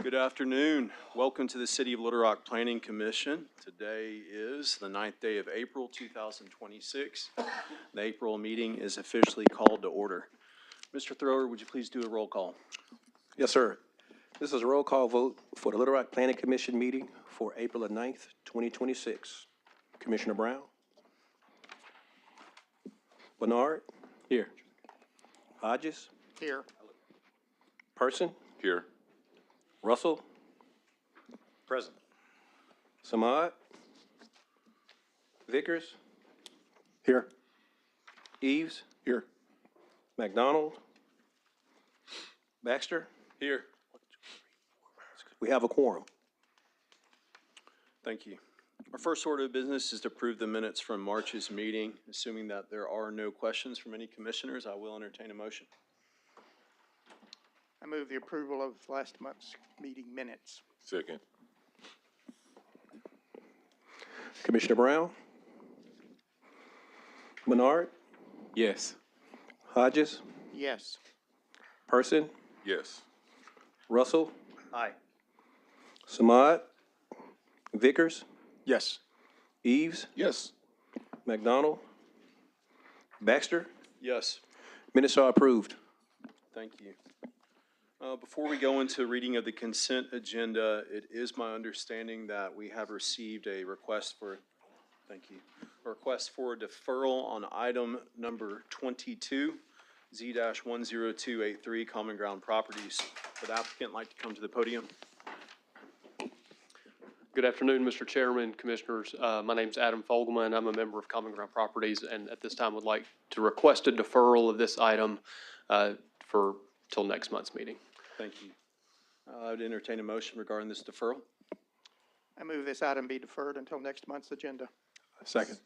Good afternoon. Welcome to the City of Little Rock Planning Commission. Today is the 9th day of April 2026. The April meeting is officially called to order. Mr. Thrower, would you please do a roll call? Yes, sir. This is a roll call vote for the Little Rock Planning Commission meeting for April the 9th, 2026. Commissioner Brown? Bernard? Here. Hodges? Here. Person? Here. Russell? Present. Samad? Vickers? Here. Eves? Here. McDonald? Baxter? Here. We have a quorum. Thank you. Our first order of business is to approve the minutes from March's meeting. Assuming that there are no questions from any commissioners, I will entertain a motion. I move the approval of last month's meeting minutes. Second. Commissioner Brown? Bernard? Yes. Hodges? Yes. Person? Yes. Russell? Aye. Samad? Vickers? Yes. Eves? Yes. McDonald? Baxter? Yes. Minutes are approved. Thank you. Before we go into reading of the consent agenda, it is my understanding that we have received a request for, thank you, a request for deferral on item number 22, Z-10283, Common Ground Properties. Would the applicant like to come to the podium? Good afternoon, Mr. Chairman, Commissioners. My name's Adam Fogelman. I'm a member of Common Ground Properties, and at this time would like to request a deferral of this item for till next month's meeting. Thank you. I would entertain a motion regarding this deferral. I move this item be deferred until next month's agenda. Second.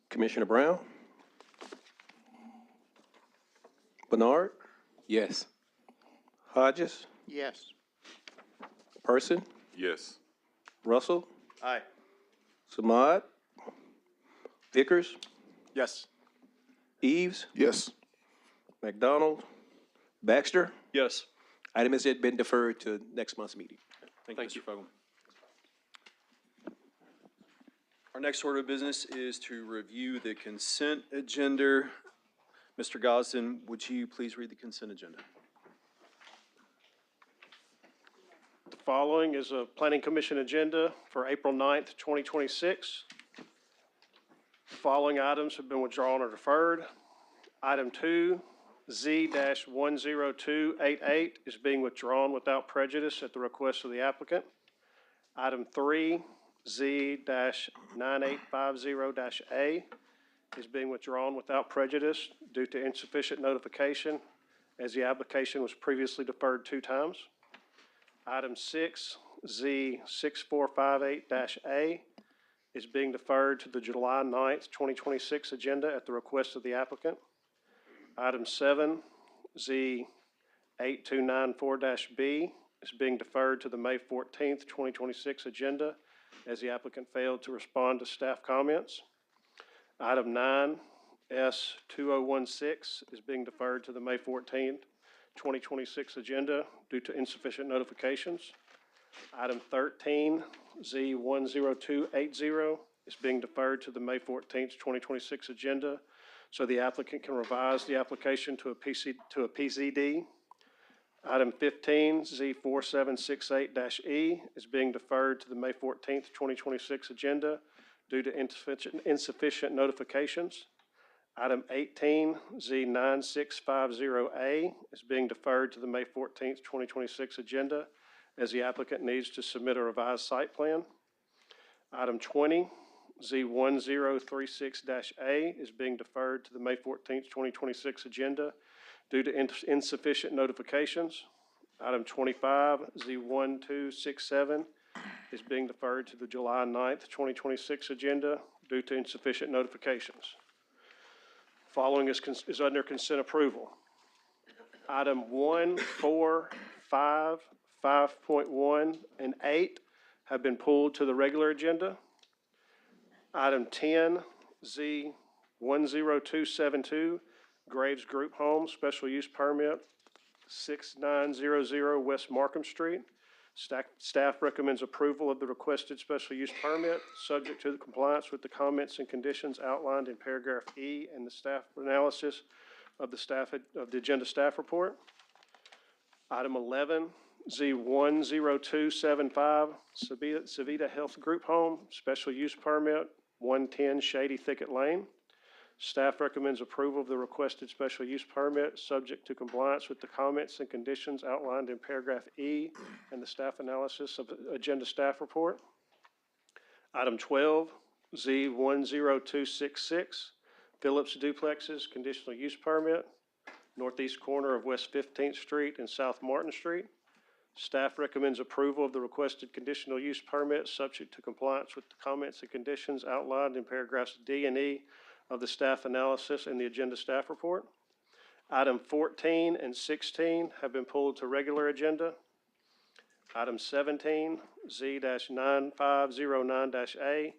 Commissioner Brown? Bernard? Yes. Hodges? Yes. Person? Yes. Russell? Aye. Samad? Vickers? Yes. Eves? Yes. McDonald? Baxter? Yes. Item has been deferred to next month's meeting. Thank you, Mr. Fogelman. Our next order of business is to review the consent agenda. Mr. Gosden, would you please read the consent agenda? The following is a Planning Commission agenda for April 9th, 2026. The following items have been withdrawn or deferred. Item 2, Z-10288 is being withdrawn without prejudice at the request of the applicant. Item 3, Z-9850-A is being withdrawn without prejudice due to insufficient notification, as the application was previously deferred 2 times. Item 6, Z-6458-A is being deferred to the July 9th, 2026 agenda at the request of the applicant. Item 7, Z-8294-B is being deferred to the May 14th, 2026 agenda as the applicant failed to respond to staff comments. Item 9, S-2016 is being deferred to the May 14th, 2026 agenda due to insufficient notifications. Item 13, Z-10280 is being deferred to the May 14th, 2026 agenda so the applicant can revise the application to a PZD. Item 15, Z-4768-E is being deferred to the May 14th, 2026 agenda due to insufficient notifications. Item 18, Z-9650A is being deferred to the May 14th, 2026 agenda as the applicant needs to submit a revised site plan. Item 20, Z-1036-A is being deferred to the May 14th, 2026 agenda due to insufficient notifications. Item 25, Z-1267 is being deferred to the July 9th, 2026 agenda due to insufficient notifications. Following is under consent approval. Item 1, 4, 5, 5.1, and 8 have been pulled to the regular agenda. Item 10, Z-10272, Graves Group Home, Special Use Permit, 6900 West Markham Street. Staff recommends approval of the requested special use permit, subject to the compliance with the comments and conditions outlined in paragraph E and the staff analysis of the agenda staff report. Item 11, Z10275, Savita Health Group Home, special use permit, 110 Shady Thicket Lane. Staff recommends approval of the requested special use permit, subject to compliance with the comments and conditions outlined in paragraph E and the staff analysis of the agenda staff report. Item 12, Z10266, Phillips Duplexes, conditional use permit, northeast corner of West 15th Street and South Martin Street. Staff recommends approval of the requested conditional use permit, subject to compliance with the comments and conditions outlined in paragraphs D and E of the staff analysis and the agenda staff report. Item 14 and 16 have been pulled to regular agenda. Item 17, Z-9509-A,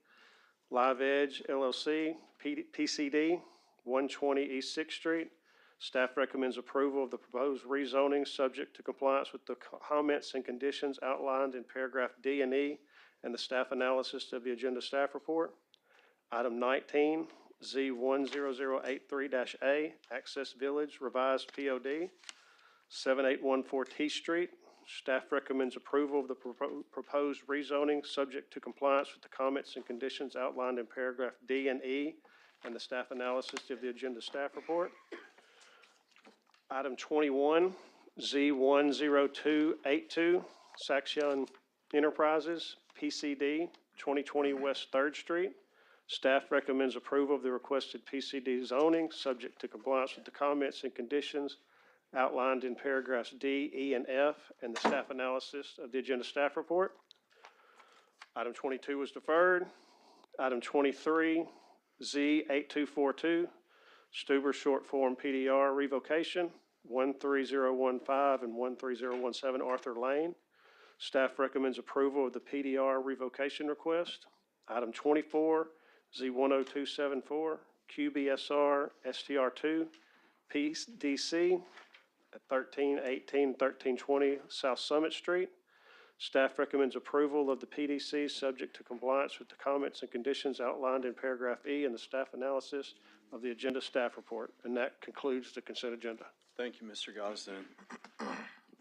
Live Edge LLC, PCD, 120 East 6th Street. Staff recommends approval of the proposed rezoning, subject to compliance with the comments and conditions outlined in paragraph D and E and the staff analysis of the agenda staff report. Item 19, Z10083-A, Access Village, revised POD, 7814 T Street. Staff recommends approval of the proposed rezoning, subject to compliance with the comments and conditions outlined in paragraph D and E and the staff analysis of the agenda staff report. Item 21, Z10282, Saxion Enterprises, PCD, 2020 West 3rd Street. Staff recommends approval of the requested PCD zoning, subject to compliance with the comments and conditions outlined in paragraphs D, E, and F, and the staff analysis of the agenda staff report. Item 22 was deferred. Item 23, Z8242, Stuber Short Form PDR Revocation, 13015 and 13017 Arthur Lane. Staff recommends approval of the PDR revocation request. Item 24, Z10274, QBSR STR2, PDC at 1318, 1320 South Summit Street. Staff recommends approval of the PDC, subject to compliance with the comments and conditions outlined in paragraph E and the staff analysis of the agenda staff report. And that concludes the consent agenda. Thank you, Mr. Gosden.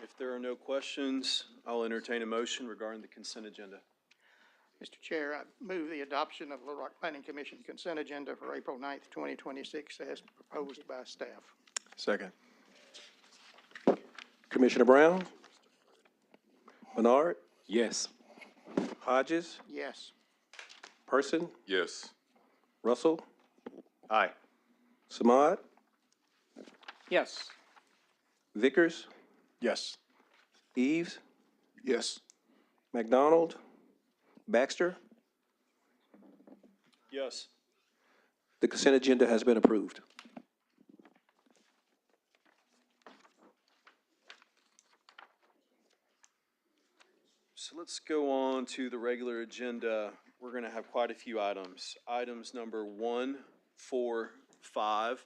If there are no questions, I'll entertain a motion regarding the consent agenda. Mr. Chair, I move the adoption of Little Rock Planning Commission consent agenda for April 9th, 2026, as proposed by staff. Second. Commissioner Brown? Bernard? Yes. Hodges? Yes. Person? Yes. Russell? Aye. Samad? Yes. Vickers? Yes. Eves? Yes. McDonald? Baxter? Yes. The consent agenda has been approved. So let's go on to the regular agenda. We're going to have quite a few items. Items number 1, 4, 5,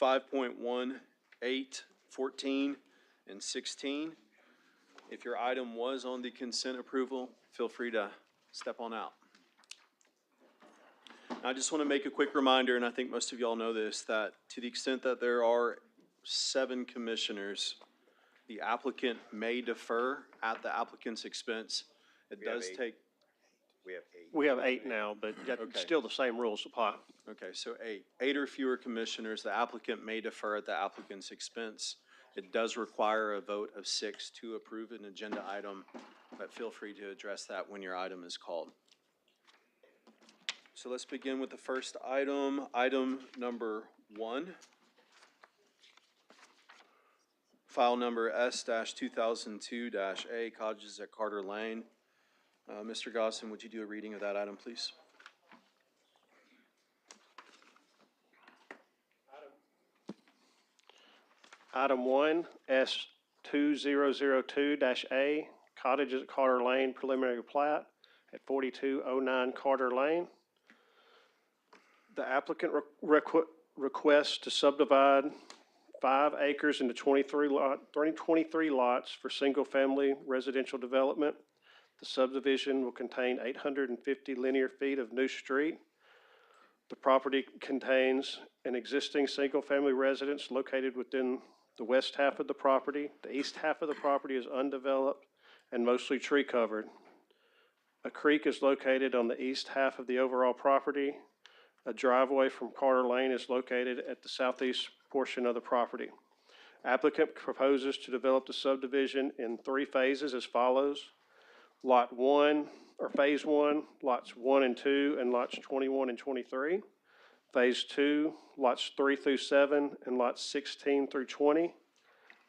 5.1, 8, 14, and 16. If your item was on the consent approval, feel free to step on out. I just want to make a quick reminder, and I think most of y'all know this, that to the extent that there are 7 commissioners, the applicant may defer at the applicant's expense. It does take, We have 8 now, but Okay. still the same rules apply. okay, so 8. 8 or fewer commissioners, the applicant may defer at the applicant's expense. It does require a vote of 6 to approve an agenda item, but feel free to address that when your item is called. So let's begin with the first item, item number 1. File number S-2002-A, Cottages at Carter Lane. Mr. Gosden, would you do a reading of that item, please? Item 1, S2002-A, Cottages at Carter Lane, preliminary plat at 4209 Carter Lane. The applicant requests to subdivide 5 acres into 23 lots for single-family residential development. The subdivision will contain 850 linear feet of new street. The property contains an existing single-family residence located within the west half of the property. The east half of the property is undeveloped and mostly tree-covered. A creek is located on the east half of the overall property. A driveway from Carter Lane is located at the southeast portion of the property. Applicant proposes to develop the subdivision in 3 phases as follows. Lot 1, or Phase 1, lots 1 and 2, and lots 21 and 23. Phase 2, lots 3 through 7, and lots 16 through 20.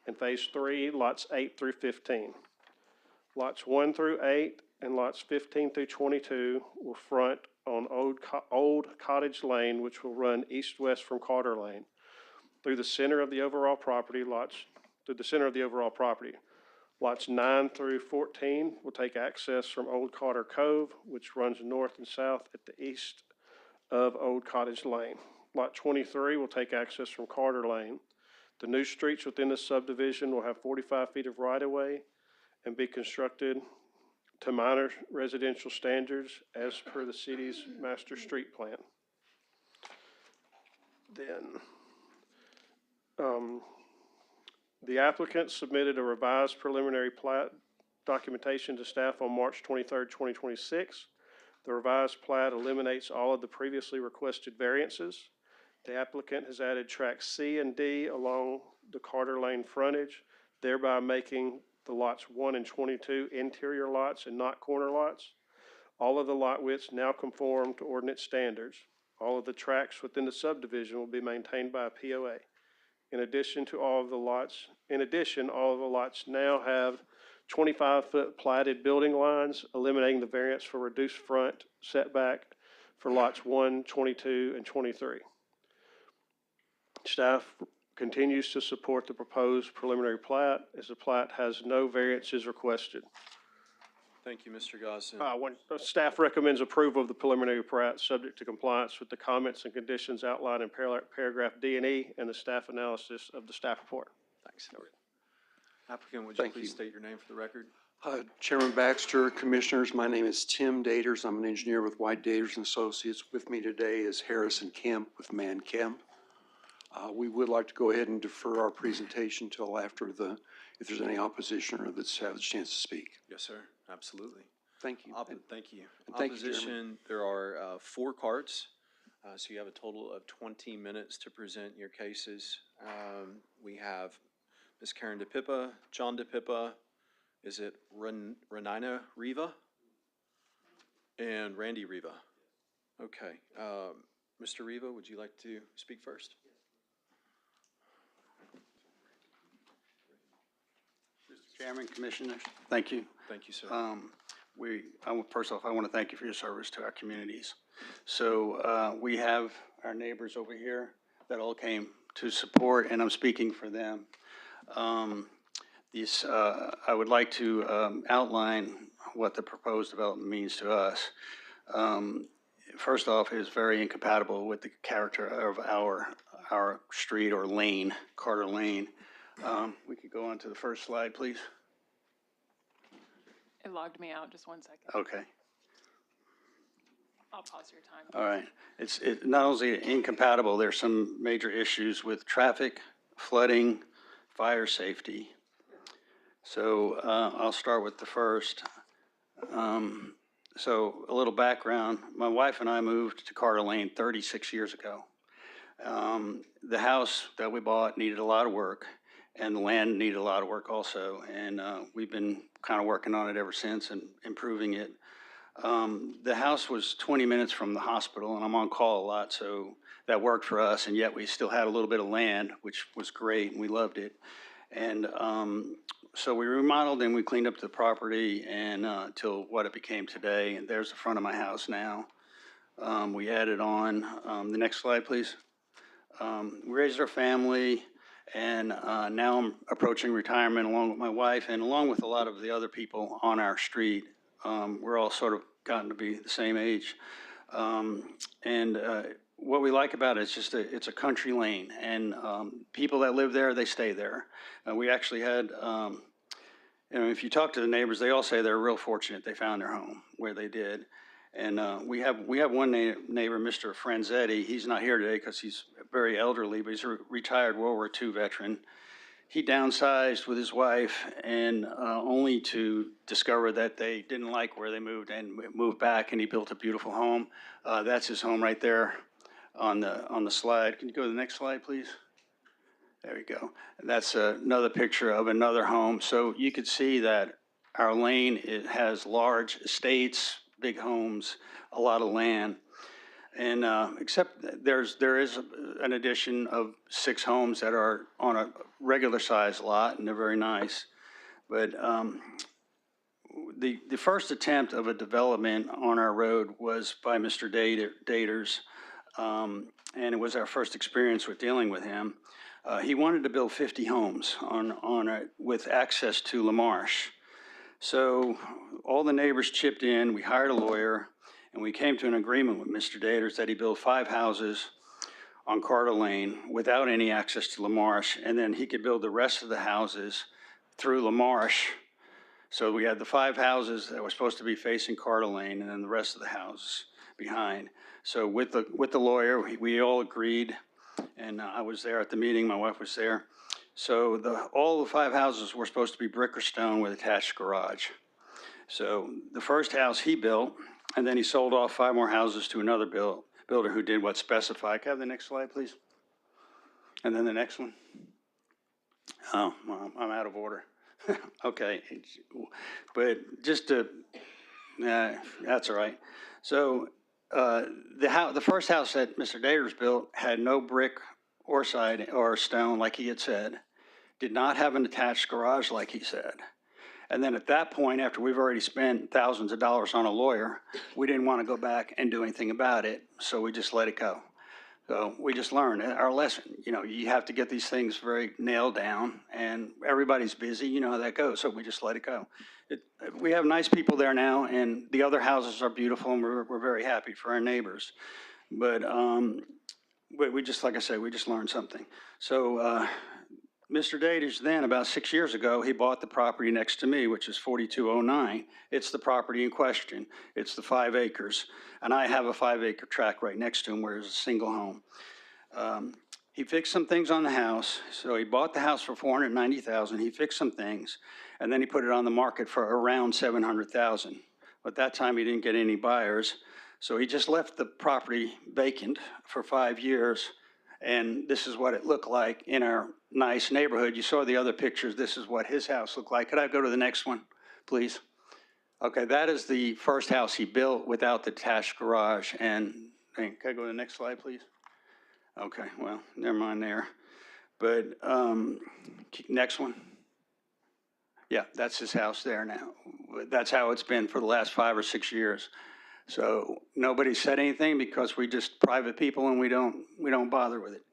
And Phase 3, lots 8 through 15. Lots 1 through 8 and lots 15 through 22 will front on Old Cottage Lane, which will run east-west from Carter Lane. Through the center of the overall property, Lots 9 through 14 will take access from Old Carter Cove, which runs north and south at the east of Old Cottage Lane. Lot 23 will take access from Carter Lane. The new streets within the subdivision will have 45 feet of right-of-way and be constructed to minor residential standards as per the city's master street plan. Then, the applicant submitted a revised preliminary plat documentation to staff on March 23rd, 2026. The revised plat eliminates all of the previously requested variances. The applicant has added tracks C and D along the Carter Lane frontage, thereby making the lots 1 and 22 interior lots and not corner lots. All of the lot widths now conform to ordinance standards. All of the tracks within the subdivision will be maintained by a POA. In addition, all of the lots now have 25-foot platted building lines, eliminating the variance for reduced front setback for lots 1, 22, and 23. Staff continues to support the proposed preliminary plat, as the plat has no variances requested. Thank you, Mr. Gosden. Staff recommends approval of the preliminary plat, subject to compliance with the comments and conditions outlined in paragraph D and E and the staff analysis of the staff report. Thanks. Applicant, would you Thank please you. state your name for the record? Chairman Baxter, Commissioners, my name is Tim Daters. I'm an engineer with White Daters and Associates. With me today is Harrison Kemp with Man Kemp. We would like to go ahead and defer our presentation till after if there's any opposition or that's have a chance to speak. Yes, sir. Absolutely. Thank you. Thank you. And thank you, Chairman. Opposition, there are 4 cards, so you have a total of 20 minutes to present your cases. We have Ms. Karen DePippa, John DePippa, is it Renina Riva? And Randy Riva. Okay. Mr. Riva, would you like to speak first? Mr. Chairman, Commissioners, thank you. Thank you, sir. First off, I want to thank you for your service to our communities. So we have our neighbors over here that all came to support, and I'm speaking for them. I would like to outline what the proposed development means to us. First off, it is very incompatible with the character of our street or lane, Carter Lane. We could go on to the first slide, please. It logged me out. Just 1 second. Okay. I'll pause your time. All right. It's not only incompatible, there's some major issues with traffic, flooding, fire safety. So I'll start with the first. So a little background. My wife and I moved to Carter Lane 36 years ago. The house that we bought needed a lot of work, and the land needed a lot of work also. And we've been kind of working on it ever since and improving it. The house was 20 minutes from the hospital, and I'm on call a lot, so that worked for us. And yet we still had a little bit of land, which was great, and we loved it. And so we remodeled and we cleaned up the property and till what it became today. And there's the front of my house now. We added on, the next slide, please. We raised our family, and now I'm approaching retirement along with my wife and along with a lot of the other people on our street. We're all sort of gotten to be the same age. And what we like about it is just it's a country lane, and people that live there, they stay there. We actually had, if you talk to the neighbors, they all say they're real fortunate they found their home where they did. And we have one neighbor, Mr. Franzetti. He's not here today because he's very elderly, but he's a retired World War II veteran. He downsized with his wife, and only to discover that they didn't like where they moved and moved back, and he built a beautiful home. That's his home right there on the slide. Can you go to the next slide, please? There we go. And that's another picture of another home. So you could see that our lane, it has large estates, big homes, a lot of land. And except there is an addition of 6 homes that are on a regular size lot, and they're very nice. But the first attempt of a development on our road was by Mr. Daters, and it was our first experience with dealing with him. He wanted to build 50 homes with access to LaMarche. So all the neighbors chipped in. We hired a lawyer. And we came to an agreement with Mr. Daters that he built 5 houses on Carter Lane without any access to LaMarche, and then he could build the rest of the houses through LaMarche. So we had the 5 houses that were supposed to be facing Carter Lane, and then the rest of the houses behind. So with the lawyer, we all agreed, and I was there at the meeting. My wife was there. So all the 5 houses were supposed to be brick or stone with attached garage. So the first house he built. And then he sold off 5 more houses to another builder who did what's specified. Can I have the next slide, please? And then the next one. Oh, well, I'm out of order. Okay. But just to, that's all right. So the first house that Mr. Daters built had no brick or side or stone like he had said, did not have an attached garage like he said. And then at that point, after we've already spent thousands of dollars on a lawyer, we didn't want to go back and do anything about it, so we just let it go. So we just learned our lesson. You have to get these things very nailed down, and everybody's busy. You know how that goes, so we just let it go. We have nice people there now, and the other houses are beautiful, and we're very happy for our neighbors. But we just, like I said, we just learned something. So Mr. Daters then, about 6 years ago, he bought the property next to me, which is 4209. It's the property in question. It's the 5 acres. And I have a 5-acre tract right next to him where there's a single home. He fixed some things on the house. So he bought the house for $490,000. He fixed some things, and then he put it on the market for around $700,000. At that time, he didn't get any buyers. So he just left the property vacant for 5 years. And this is what it looked like in our nice neighborhood. You saw the other pictures. This is what his house looked like. Could I go to the next one, please? Okay, that is the first house he built without the attached garage. And can I go to the next slide, please? Okay, well, never mind there. But next one. Yeah, that's his house there now. That's how it's been for the last 5 or 6 years. So nobody said anything because we just private people and we don't bother with it.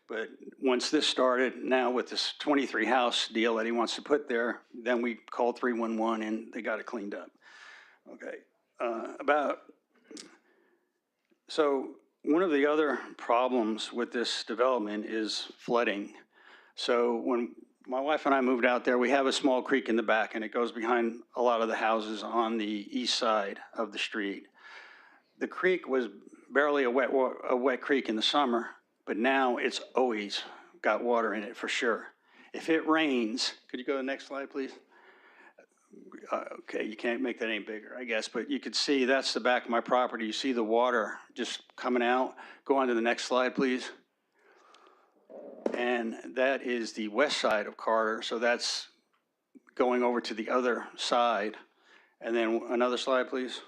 But once this started, now with this 23 house deal that he wants to put there, then we called 311 and they got it cleaned up. Okay. So one of the other problems with this development is flooding. So when my wife and I moved out there, we have a small creek in the back, and it goes behind a lot of the houses on the east side of the street. The creek was barely a wet creek in the summer, but now it's always got water in it for sure. If it rains, could you go to the next slide, please? Okay, you can't make that any bigger, I guess, but you could see that's the back of my property. You see the water just coming out. Go on to the next slide, please. And that is the west side of Carter, so that's going over to the other side. And then another slide, please.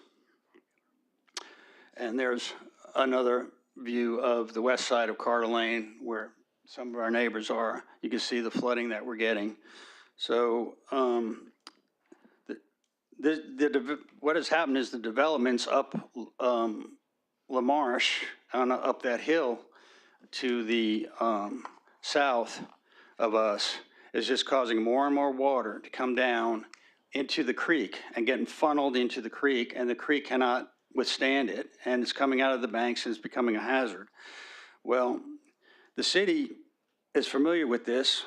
And there's another view of the west side of Carter Lane where some of our neighbors are. You can see the flooding that we're getting. So what has happened is the developments up LaMarche, up that hill to the south of us is just causing more and more water to come down into the creek and getting funneled into the creek, and the creek cannot withstand it, and it's coming out of the banks and it's becoming a hazard. Well, the city is familiar with this,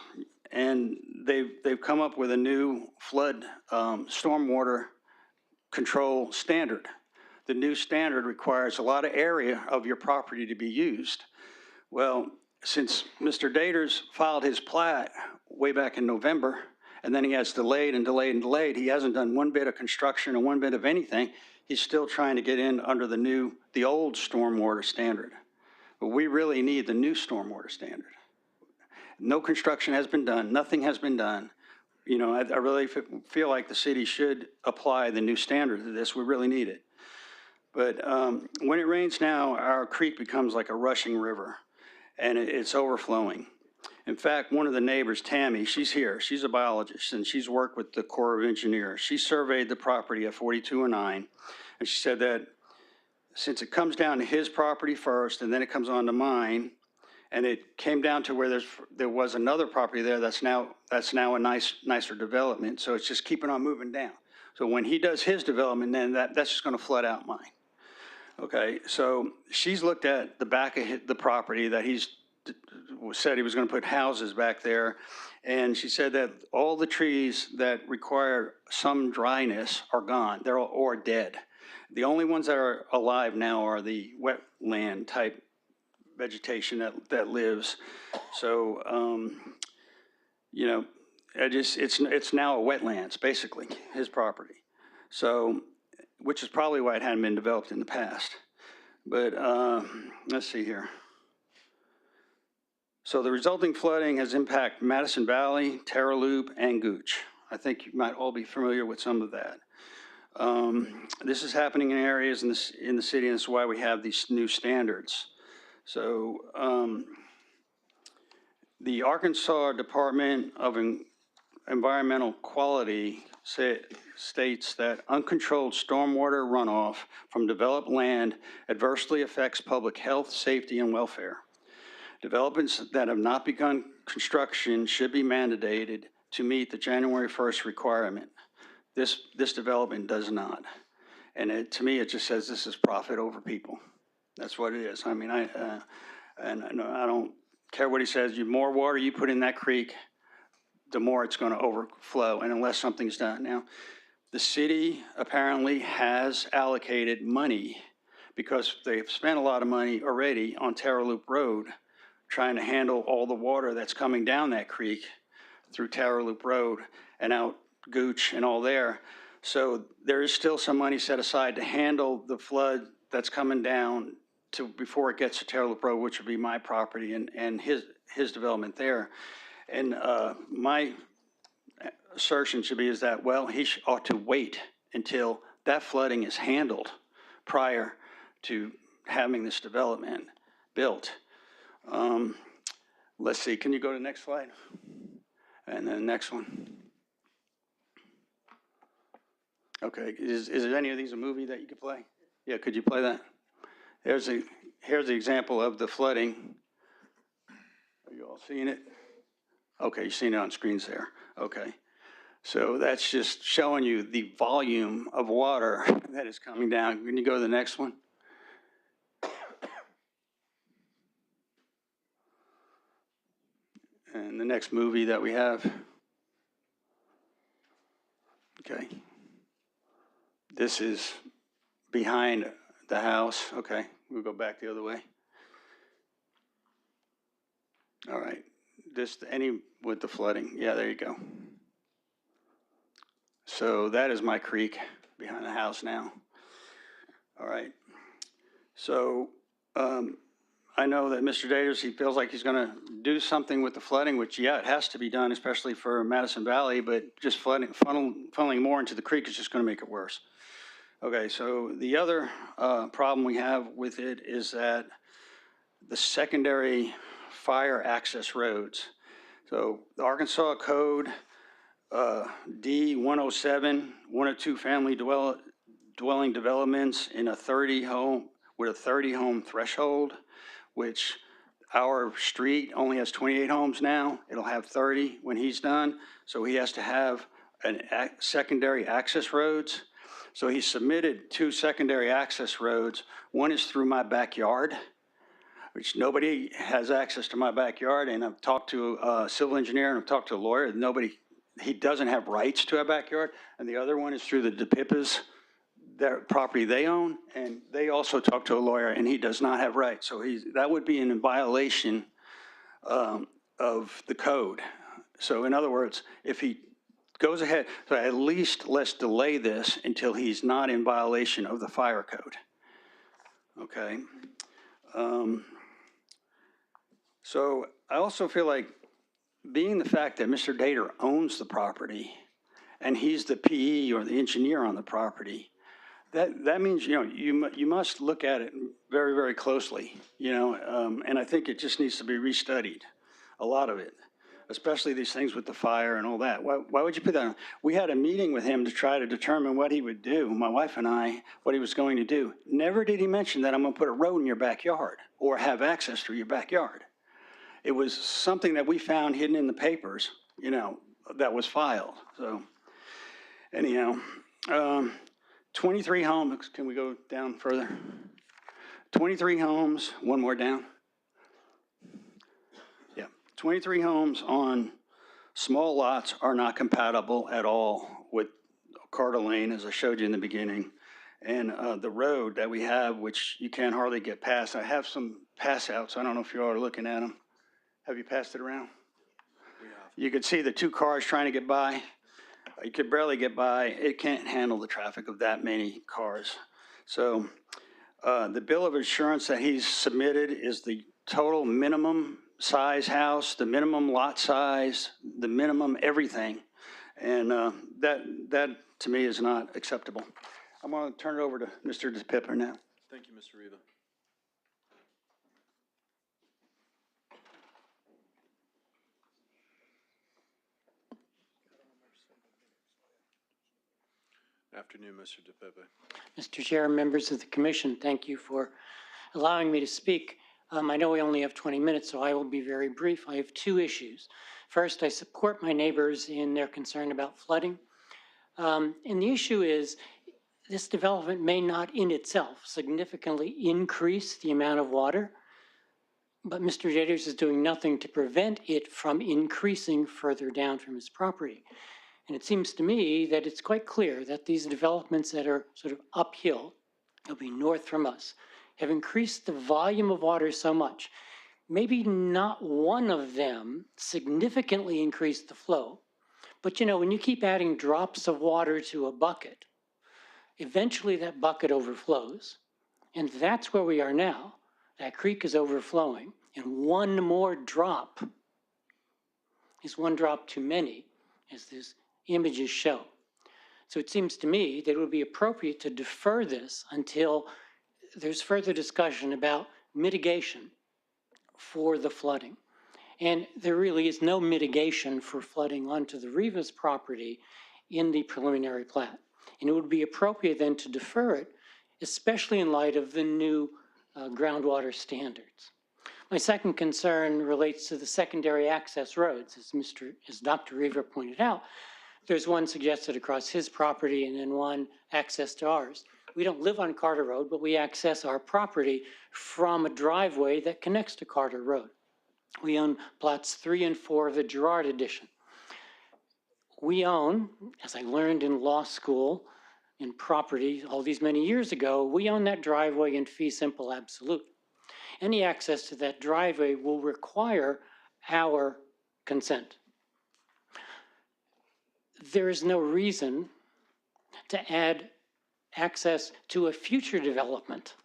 and they've come up with a new flood stormwater control standard. The new standard requires a lot of area of your property to be used. Well, since Mr. Daters filed his plat way back in November, and then he has delayed and delayed and delayed, he hasn't done one bit of construction and one bit of anything. He's still trying to get in under the old stormwater standard. But we really need the new stormwater standard. No construction has been done, nothing has been done. You know, I really feel like the city should apply the new standard to this. We really need it. But when it rains now, our creek becomes like a rushing river, and it's overflowing. In fact, one of the neighbors, Tammy, she's here. She's a biologist, and she's worked with the Corps of Engineers. She surveyed the property at 4209, and she said that since it comes down to his property first, and then it comes on to mine, and it came down to where there was another property there that's now a nicer development. So it's just keeping on moving down. So when he does his development, then that's just going to flood out mine. Okay, so she's looked at the back of the property that he's said he was going to put houses back there, and she said that all the trees that require some dryness are gone. They're all or dead. The only ones that are alive now are the wetland type vegetation that lives. So, you know, it's now a wetlands, basically, his property. So, which is probably why it hadn't been developed in the past. But let's see here. So the resulting flooding has impacted Madison Valley, Terra Loop, and Gooch. I think you might all be familiar with some of that. This is happening in areas in the city, and this is why we have these new standards. So the Arkansas Department of Environmental Quality states that uncontrolled stormwater runoff from developed land adversely affects public health, safety, and welfare. Developments that have not begun construction should be mandated to meet the January 1st requirement. This development does not. And to me, it just says this is profit over people. That's what it is. I mean, I don't care what he says. The more water you put in that creek, the more it's going to overflow, and unless something's done. Now, the city apparently has allocated money because they've spent a lot of money already on Terra Loop Road trying to handle all the water that's coming down that creek through Terra Loop Road and out Gooch and all there. So there is still some money set aside to handle the flood that's coming down to before it gets to Terra Loop Road, which would be my property and his development there. And my assertion should be is that, well, he ought to wait until that flooding is handled prior to having this development built. Let's see, can you go to the next slide? And then the next one. Okay, is any of these a movie that you could play? Yeah, could you play that? Here's the example of the flooding. Are you all seeing it? Okay, you're seeing it on screens there. Okay. So that's just showing you the volume of water that is coming down. Can you go to the next one? And the next movie that we have. Okay. This is behind the house. Okay, we'll go back the other way. All right. Any with the flooding. Yeah, there you go. So that is my creek behind the house now. All right. So I know that Mr. Daters, he feels like he's going to do something with the flooding, which, yeah, it has to be done, especially for Madison Valley, but just funneling more into the creek is just going to make it worse. Okay, so the other problem we have with it is that the secondary fire access roads. So the Arkansas Code D-107, 102 family dwelling developments in a 30 home, with a 30 home threshold, which our street only has 28 homes now. It'll have 30 when he's done. So he has to have secondary access roads. So he submitted 2 secondary access roads. One is through my backyard, which nobody has access to my backyard, and I've talked to a civil engineer and I've talked to a lawyer. He doesn't have rights to a backyard. And the other one is through the DePippas, their property they own, and they also talked to a lawyer, and he does not have rights. So that would be in violation of the code. So in other words, if he goes ahead, so at least let's delay this until he's not in violation of the fire code. Okay? So I also feel like, being the fact that Mr. Dater owns the property and he's the PE or the engineer on the property, that means, you must look at it very, very closely, and I think it just needs to be restudied, a lot of it, especially these things with the fire and all that. Why would you put that on? We had a meeting with him to try to determine what he would do, my wife and I, what he was going to do. Never did he mention that I'm going to put a road in your backyard or have access to your backyard. It was something that we found hidden in the papers, that was filed. So anyhow, 23 homes, can we go down further? 23 homes, one more down. Yeah, 23 homes on small lots are not compatible at all with Carter Lane, as I showed you in the beginning. And the road that we have, which you can't hardly get past. I have some pass outs. I don't know if you all are looking at them. Have you passed it around? You could see the 2 cars trying to get by. You could barely get by. It can't handle the traffic of that many cars. So the bill of insurance that he's submitted is the total minimum size house, the minimum lot size, the minimum everything. And that to me is not acceptable. I'm going to turn it over to Mr. DePippa now. Thank you, Mr. Riva. Afternoon, Mr. DePippa. Mr. Chair, members of the commission, thank you for allowing me to speak. I know we only have 20 minutes, so I will be very brief. I have 2 issues. First, I support my neighbors in their concern about flooding. And the issue is, this development may not in itself significantly increase the amount of water, but Mr. Daters is doing nothing to prevent it from increasing further down from his property. And it seems to me that it's quite clear that these developments that are sort of uphill, they'll be north from us, have increased the volume of water so much. Maybe not one of them significantly increased the flow, but when you keep adding drops of water to a bucket, eventually that bucket overflows. And that's where we are now. That creek is overflowing, and one more drop is one drop too many, as these images show. So it seems to me that it would be appropriate to defer this until there's further discussion about mitigation for the flooding. And there really is no mitigation for flooding onto the Rivas property in the preliminary plat. And it would be appropriate then to defer it, especially in light of the new groundwater standards. My second concern relates to the secondary access roads. As Dr. Riva pointed out, there's one suggested across his property and then one access to ours. We don't live on Carter Road, but we access our property from a driveway that connects to Carter Road. We own plots 3 and 4 of the Girard Edition. We own, as I learned in law school, in property all these many years ago, we own that driveway in fee simple absolute. Any access to that driveway will require our consent. There is no reason to add access to a future development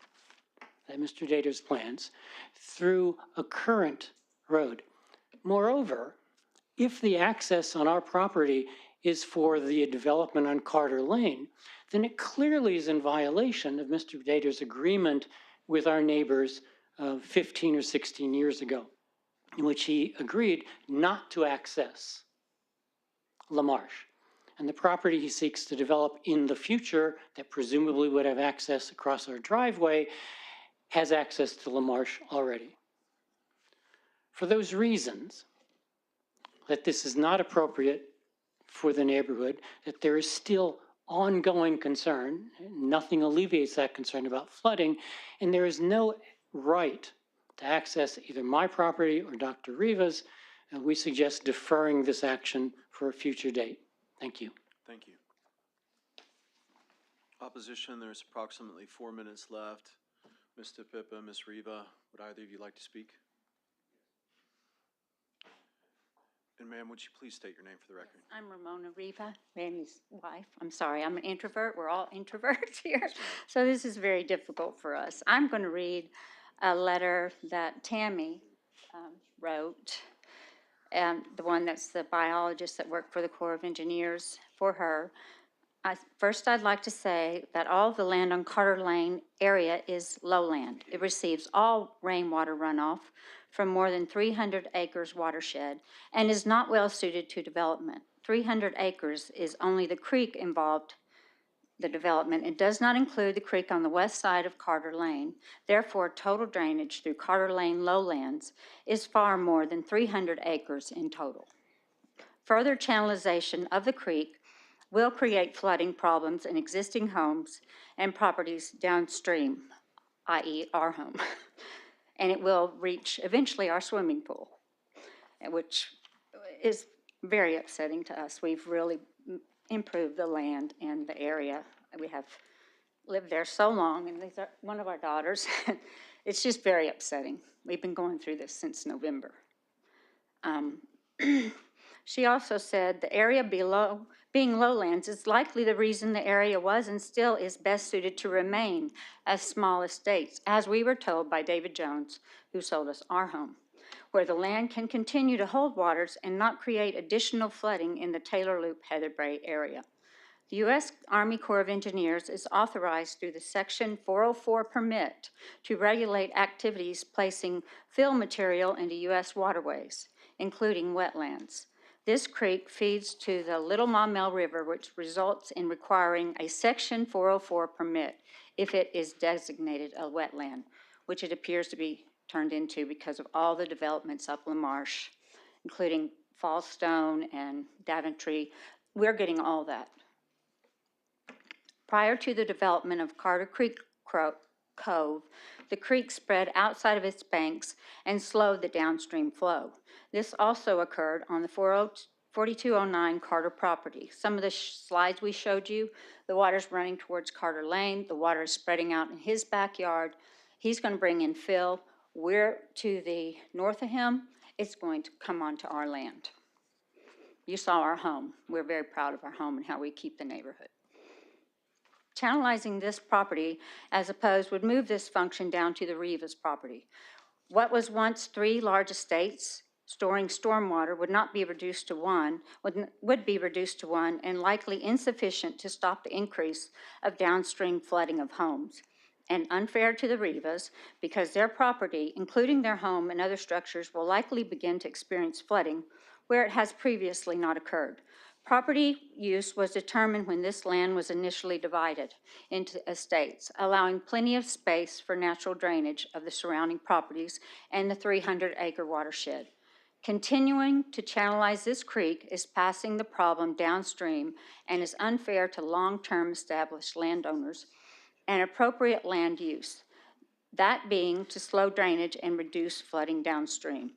that Mr. Daters plans through a current road. Moreover, if the access on our property is for the development on Carter Lane, then it clearly is in violation of Mr. Daters' agreement with our neighbors 15 or 16 years ago, in which he agreed not to access LaMarche. And the property he seeks to develop in the future that presumably would have access across our driveway has access to LaMarche already. For those reasons, that this is not appropriate for the neighborhood, that there is still ongoing concern. Nothing alleviates that concern about flooding, and there is no right to access either my property or Dr. Riva's. And we suggest deferring this action for a future date. Thank you. Thank you. Opposition, there's approximately 4 minutes left. Mr. Pippa, Ms. Riva, would either of you like to speak? And ma'am, would you please state your name for the record? I'm Ramona Riva, Randy's wife. I'm sorry, I'm an introvert. We're all introverts here. So this is very difficult for us. I'm going to read a letter that Tammy wrote, and the one that's the biologist that worked for the Corps of Engineers, for her. First, I'd like to say that all the land on Carter Lane area is lowland. It receives all rainwater runoff from more than 300 acres watershed and is not well suited to development. 300 acres is only the creek involved, the development. It does not include the creek on the west side of Carter Lane. Therefore, total drainage through Carter Lane lowlands is far more than 300 acres in total. Further channelization of the creek will create flooding problems in existing homes and properties downstream, i.e. our home. And it will reach eventually our swimming pool, which is very upsetting to us. We've really improved the land and the area. We have lived there so long, and these are one of our daughters. It's just very upsetting. We've been going through this since November. She also said the area below, being lowlands, is likely the reason the area was and still is best suited to remain as small estates, as we were told by David Jones, who sold us our home, where the land can continue to hold waters and not create additional flooding in the Taylor Loop Heather Brae area. The U.S. Army Corps of Engineers is authorized through the Section 404 permit to regulate activities placing fill material into U.S. waterways, including wetlands. This creek feeds to the Little Maumelle River, which results in requiring a Section 404 permit if it is designated a wetland, which it appears to be turned into because of all the developments up LaMarche, including Fallstone and Daventry. We're getting all that. Prior to the development of Carter Creek Cove, the creek spread outside of its banks and slowed the downstream flow. This also occurred on the 4209 Carter property. Some of the slides we showed you, the water's running towards Carter Lane, the water is spreading out in his backyard. He's going to bring in fill. We're to the north of him. It's going to come onto our land. You saw our home. We're very proud of our home and how we keep the neighborhood. Channelizing this property, as opposed, would move this function down to the Rivas property. What was once 3 large estates storing stormwater would not be reduced to one, would be reduced to one, and likely insufficient to stop the increase of downstream flooding of homes. And unfair to the Rivas, because their property, including their home and other structures, will likely begin to experience flooding where it has previously not occurred. Property use was determined when this land was initially divided into estates, allowing plenty of space for natural drainage of the surrounding properties and the 300-acre watershed. Continuing to channelize this creek is passing the problem downstream and is unfair to long-term established landowners and appropriate land use, that being to slow drainage and reduce flooding downstream.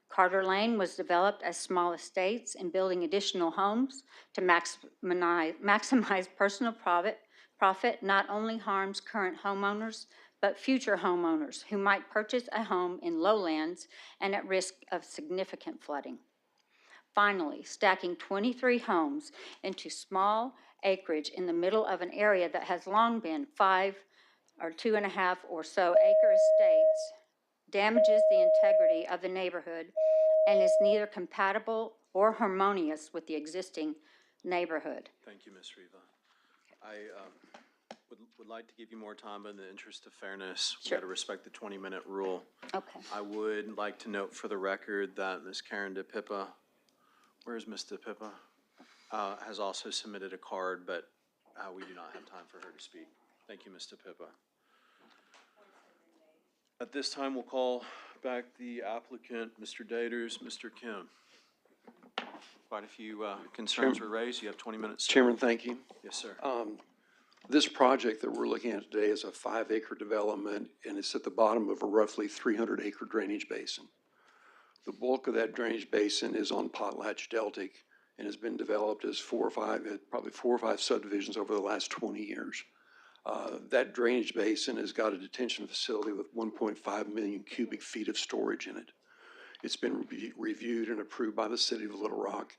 Carter Lane was developed as small estates, and building additional homes to maximize personal profit not only harms current homeowners, but future homeowners who might purchase a home in lowlands and at risk of significant flooding. Finally, stacking 23 homes into small acreage in the middle of an area that has long been 5 or 2.5 or so acre estates damages the integrity of the neighborhood and is neither compatible or harmonious with the existing neighborhood. Thank you, Ms. Riva. I would like to give you more time, but in the interest of fairness, we Sure. got to respect the 20-minute rule. Okay. I would like to note for the record that Ms. Karen DePippa, where's Ms. DePippa? Has also submitted a card, but we do not have time for her to speak. Thank you, Ms. DePippa. At this time, we'll call back the applicant, Mr. Daters, Mr. Kim. Quite a few concerns were raised. You have 20 minutes. Sir. Chairman, thank you. Yes, sir. This project that we're looking at today is a 5-acre development, and it's at the bottom of a roughly 300-acre drainage basin. The bulk of that drainage basin is on Potlatch Deltic and has been developed as probably four or five subdivisions over the last 20 years. That drainage basin has got a detention facility with 1.5 million cubic feet of storage in it. It's been reviewed and approved by the city of Little Rock.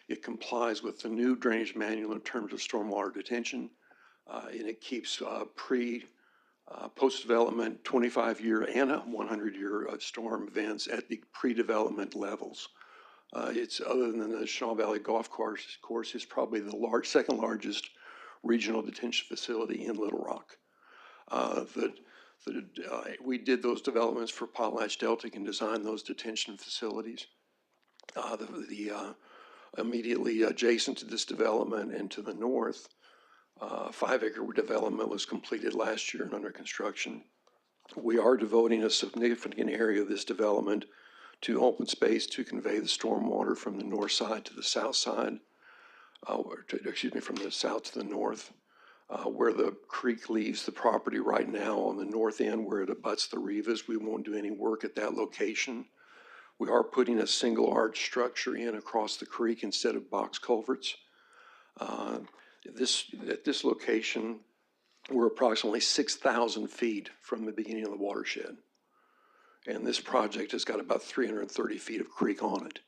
It complies with the new drainage manual in terms of stormwater detention, and it keeps post-development 25-year and a 100-year storm events at the pre-development levels. It's, other than the Chenal Valley Golf Course, it's probably the second largest regional detention facility in Little Rock. We did those developments for Potlatch Deltic and designed those detention facilities. Immediately adjacent to this development and to the north, 5-acre development was completed last year and under construction. We are devoting a significant area of this development to open space to convey the stormwater from the north side to the south side, from the south to the north. Where the creek leaves the property right now on the north end where it abuts the Rivas, we won't do any work at that location. We are putting a single arch structure in across the creek instead of box culverts. At this location, we're approximately 6,000 feet from the beginning of the watershed. And this project has got about 330 feet of creek on it.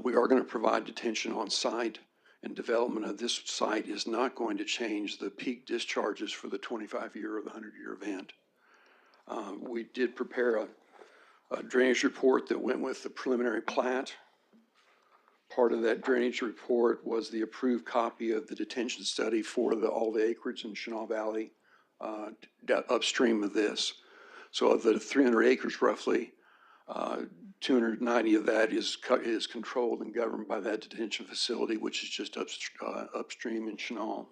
We are going to provide detention on site, and development of this site is not going to change the peak discharges for the 25-year or the 100-year event. We did prepare a drainage report that went with the preliminary plat. Part of that drainage report was the approved copy of the detention study for all the acreage in Chenal Valley upstream of this. So of the 300 acres roughly, 290 of that is controlled and governed by that detention facility, which is just upstream in Chenal.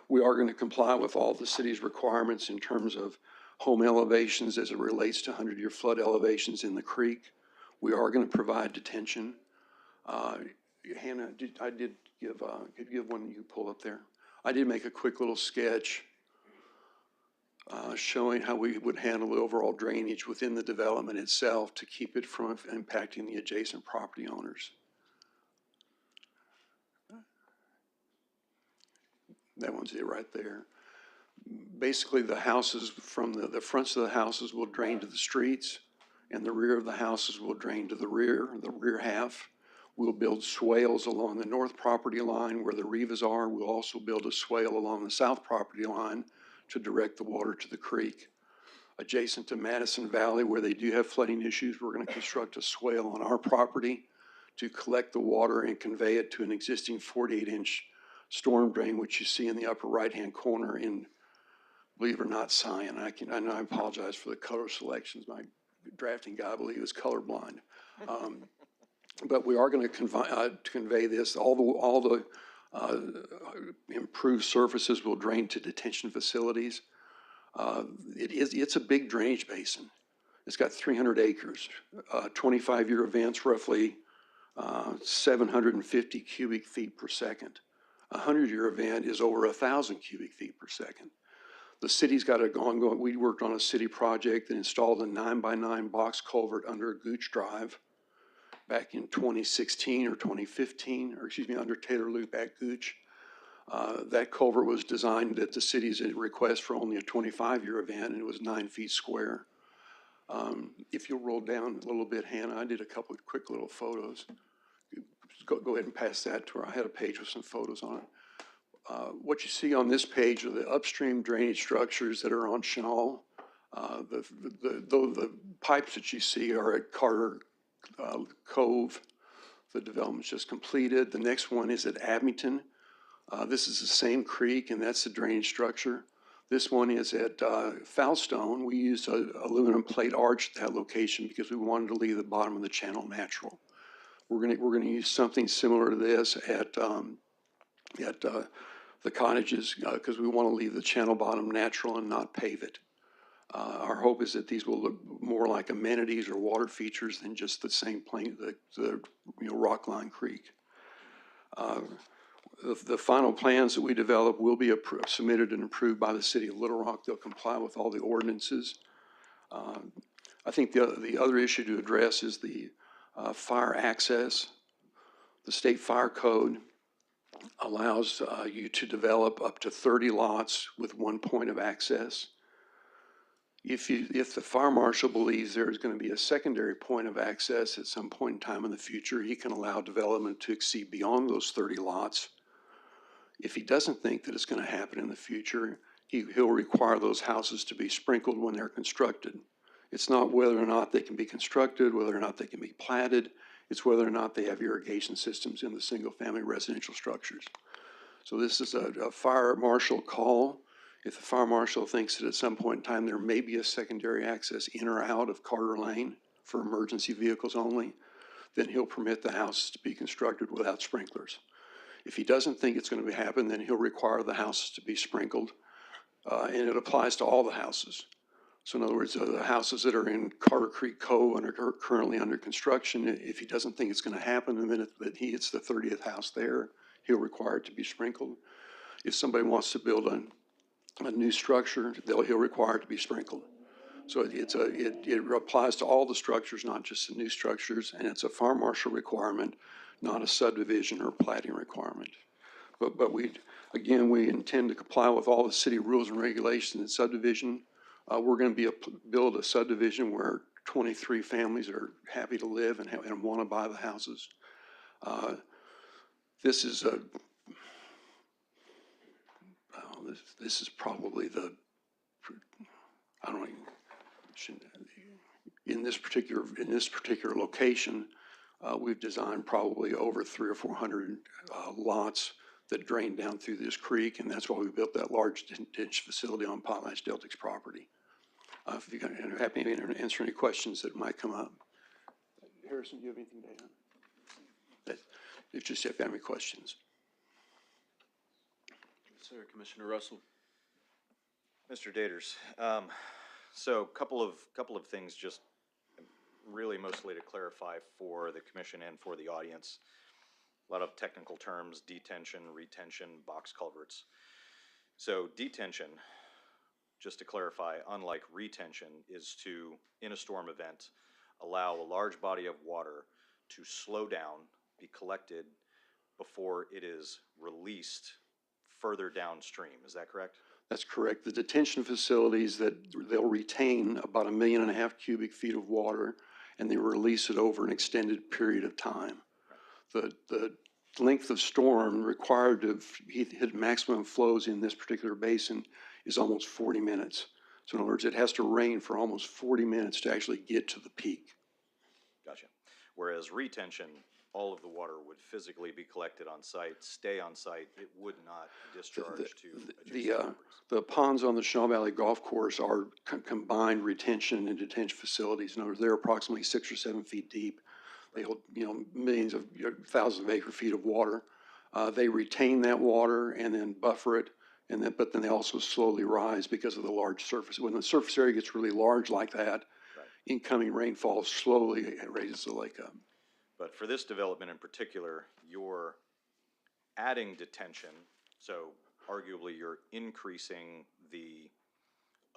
We are going to comply with all the city's requirements in terms of home elevations as it relates to 100-year flood elevations in the creek. We are going to provide detention. Hannah, could you give one you pull up there? I did make a quick little sketch showing how we would handle the overall drainage within the development itself to keep it from impacting the adjacent property owners. That one's it right there. Basically, the houses from the fronts of the houses will drain to the streets, and the rear of the houses will drain to the rear half. We'll build swales along the north property line where the Rivas are. We'll also build a swale along the south property line to direct the water to the creek. Adjacent to Madison Valley, where they do have flooding issues, we're going to construct a swale on our property to collect the water and convey it to an existing 48-inch storm drain, which you see in the upper right-hand corner in, believe it or not, cyan. I know I apologize for the color selections. My drafting guy, I believe, is colorblind. But we are going to convey this. All the improved surfaces will drain to detention facilities. It's a big drainage basin. It's got 300 acres, 25-year events, roughly 750 cubic feet per second. A 100-year event is over 1,000 cubic feet per second. The city's got we worked on a city project that installed a 9x9 box culvert under Gooch Drive back in 2016 or 2015, or excuse me, under Taylor Loop at Gooch. That culvert was designed at the city's request for only a 25-year event, and it was 9 feet square. If you'll roll down a little bit, Hannah, I did a couple of quick little photos. Go ahead and pass that to her. I had a page with some photos on it. What you see on this page are the upstream drainage structures that are on Chenal. The pipes that you see are at Carter Cove. The development's just completed. The next one is at Abington. This is the same creek, and that's the drainage structure. This one is at Foulstone. We used an aluminum plate arch at that location because we wanted to leave the bottom of the channel natural. We're gonna use something similar to this at the cottages because we want to leave the channel bottom natural and not pave it. Our hope is that these will look more like amenities or water features than just the same plain, the Rockline Creek. The final plans that we develop will be submitted and approved by the city of Little Rock. They'll comply with all the ordinances. I think the other issue to address is the fire access. The state fire code allows you to develop up to 30 lots with one point of access. If the fire marshal believes there is going to be a secondary point of access at some point in time in the future, he can allow development to exceed beyond those 30 lots. If he doesn't think that it's going to happen in the future, he'll require those houses to be sprinkled when they're constructed. It's not whether or not they can be constructed, whether or not they can be platted. It's whether or not they have irrigation systems in the single-family residential structures. So this is a fire marshal call. If the fire marshal thinks that at some point in time there may be a secondary access in or out of Carter Lane for emergency vehicles only, then he'll permit the houses to be constructed without sprinklers. If he doesn't think it's going to happen, then he'll require the houses to be sprinkled, and it applies to all the houses. So in other words, the houses that are in Carter Creek Cove and are currently under construction, if he doesn't think it's going to happen the minute that he hits the 30th house there, he'll require it to be sprinkled. If somebody wants to build a new structure, he'll require it to be sprinkled. So it applies to all the structures, not just the new structures, and it's a fire marshal requirement, not a subdivision or plating requirement. But we intend to comply with all the city rules and regulations in subdivision. We're going to build a subdivision where 23 families are happy to live and want to buy the houses. This is probably in this particular location, we've designed probably over 300 or 400 lots that drain down through this creek, and that's why we built that large ditch facility on PotlatchDeltic's property. If you're happy to answer any questions that might come up. Harrison, do you have anything to add? If you have any questions. Sir, Commissioner Russell. Mr. Daters, so couple of things, just really mostly to clarify for the commission and for the audience. A lot of technical terms: detention, retention, box culverts. So detention, just to clarify, unlike retention, is to, in a storm event, allow a large body of water to slow down, be collected before it is released further downstream. Is that correct? That's correct. The detention facilities, that they'll retain about 1.5 million cubic feet of water, and they release it over an extended period of time. The length of storm required to hit maximum flows in this particular basin is almost 40 minutes. So in other words, it has to rain for almost 40 minutes to actually get to the peak. Gotcha. Whereas retention, all of the water would physically be collected on site, stay on site. It would not discharge to adjacent properties. The ponds on the Shaw Valley Golf Course are combined retention and detention facilities. In other words, they're approximately 6 or 7 feet deep. They hold, millions of, thousands of acre feet of water. They retain that water and then buffer it, but then they also slowly rise because of the large surface. When the surface area gets really large like that, incoming rainfall slowly raises the lake up. But for this development in particular, you're adding detention, so arguably you're increasing the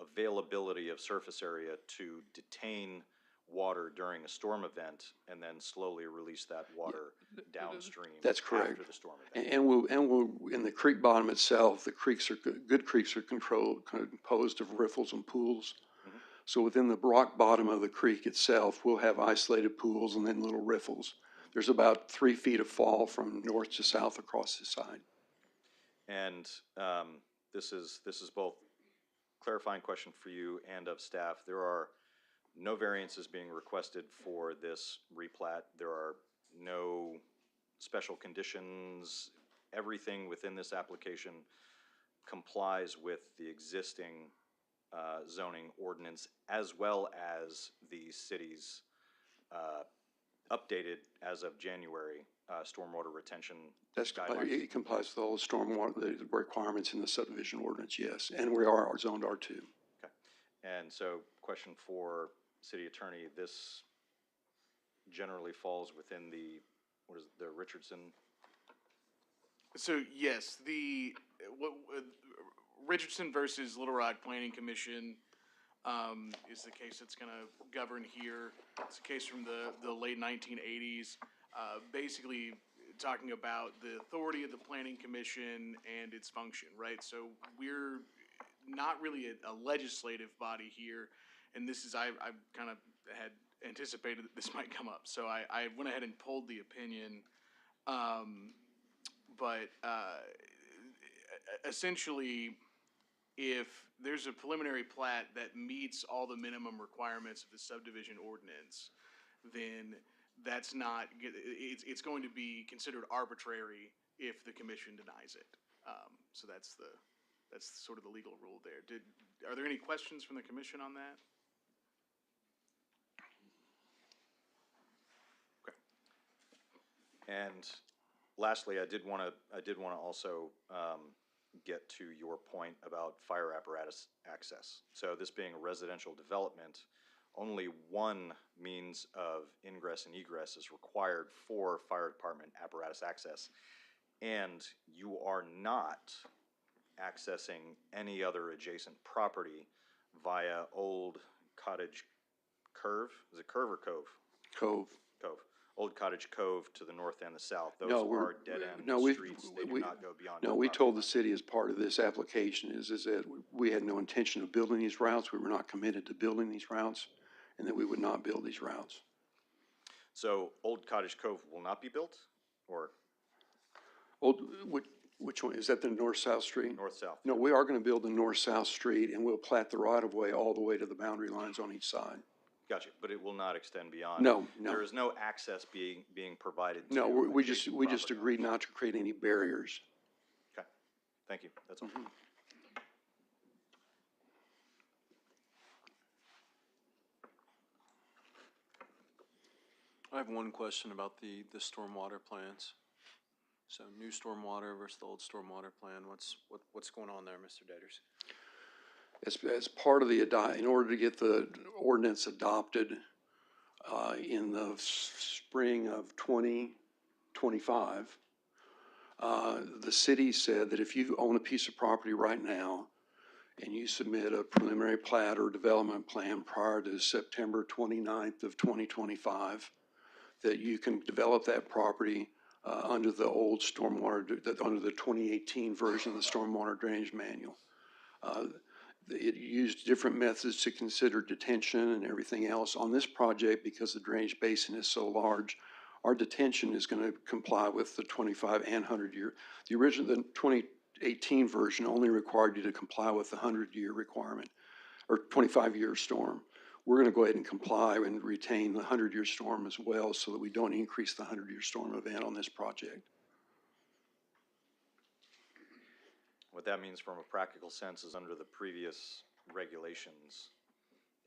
availability of surface area to detain water during a storm event and then slowly release that water downstream. That's correct. After the storm event. And we'll in the creek bottom itself, the creeks are good creeks are composed of riffles and pools. Mm-hmm. So within the rock bottom of the creek itself, we'll have isolated pools and then little riffles. There's about 3 feet of fall from north to south across the side. And this is both clarifying question for you and of staff. There are no variances being requested for this replat. There are no special conditions. Everything within this application complies with the existing zoning ordinance, as well as the city's updated as of January stormwater retention guidelines. It complies with all the stormwater the requirements in the subdivision ordinance, yes. And we are zoned R2. Okay. And so, question for city attorney, this generally falls within the, what is it, the Richardson? So yes, Richardson versus Little Rock Planning Commission is the case that's going to govern here. It's a case from the late 1980s, basically talking about the authority of the Planning Commission and its function, right? So we're not really a legislative body here, and this is, I kind of had anticipated that this might come up, so I went ahead and pulled the opinion. But essentially, if there's a preliminary plat that meets all the minimum requirements of the subdivision ordinance, then that's not, it's going to be considered arbitrary if the commission denies it. So that's sort of the legal rule there. Are there any questions from the commission on that? Okay. And lastly, I did want to also get to your point about fire apparatus access. So this being a residential development, only one means of ingress and egress is required for fire department apparatus access. And you are not accessing any other adjacent property via Old Cottage Curve. Is it Curve or Cove? Cove. Cove. Old Cottage Cove to the north and the south. Those No, are dead-end streets. They do not go beyond. No, our we property told the line. city as part of this application is that we had no intention of building these routes. We were not committed to building these routes, and that we would not build these routes. So Old Cottage Cove will not be built, or Which one, is that the north-south street? north-south? No, we are gonna build the north-south street, and we'll plat the right-of-way all the way to the boundary lines on each side. Gotcha, but it will not extend beyond? No. There is no access being provided to No, we just adjacent property agreed not to create any barriers. owners. Okay, thank you, that's all. I have one question about the stormwater plans. So new stormwater versus the old stormwater plan, what's going on there, Mr. Daters? As part of in order to get the ordinance adopted, in the spring of 2025, the city said that if you own a piece of property right now and you submit a preliminary plat or development plan prior to September 29th of 2025, that you can develop that property under the old stormwater, under the 2018 version of the Stormwater Drainage Manual. It used different methods to consider detention and everything else. On this project, because the drainage basin is so large, our detention is going to comply with the 25 and 100-year. The 2018 version only required you to comply with the 100-year requirement, or 25-year storm. We're going to go ahead and comply and retain the 100-year storm as well so that we don't increase the 100-year storm event on this project. What that means from a practical sense is under the previous regulations,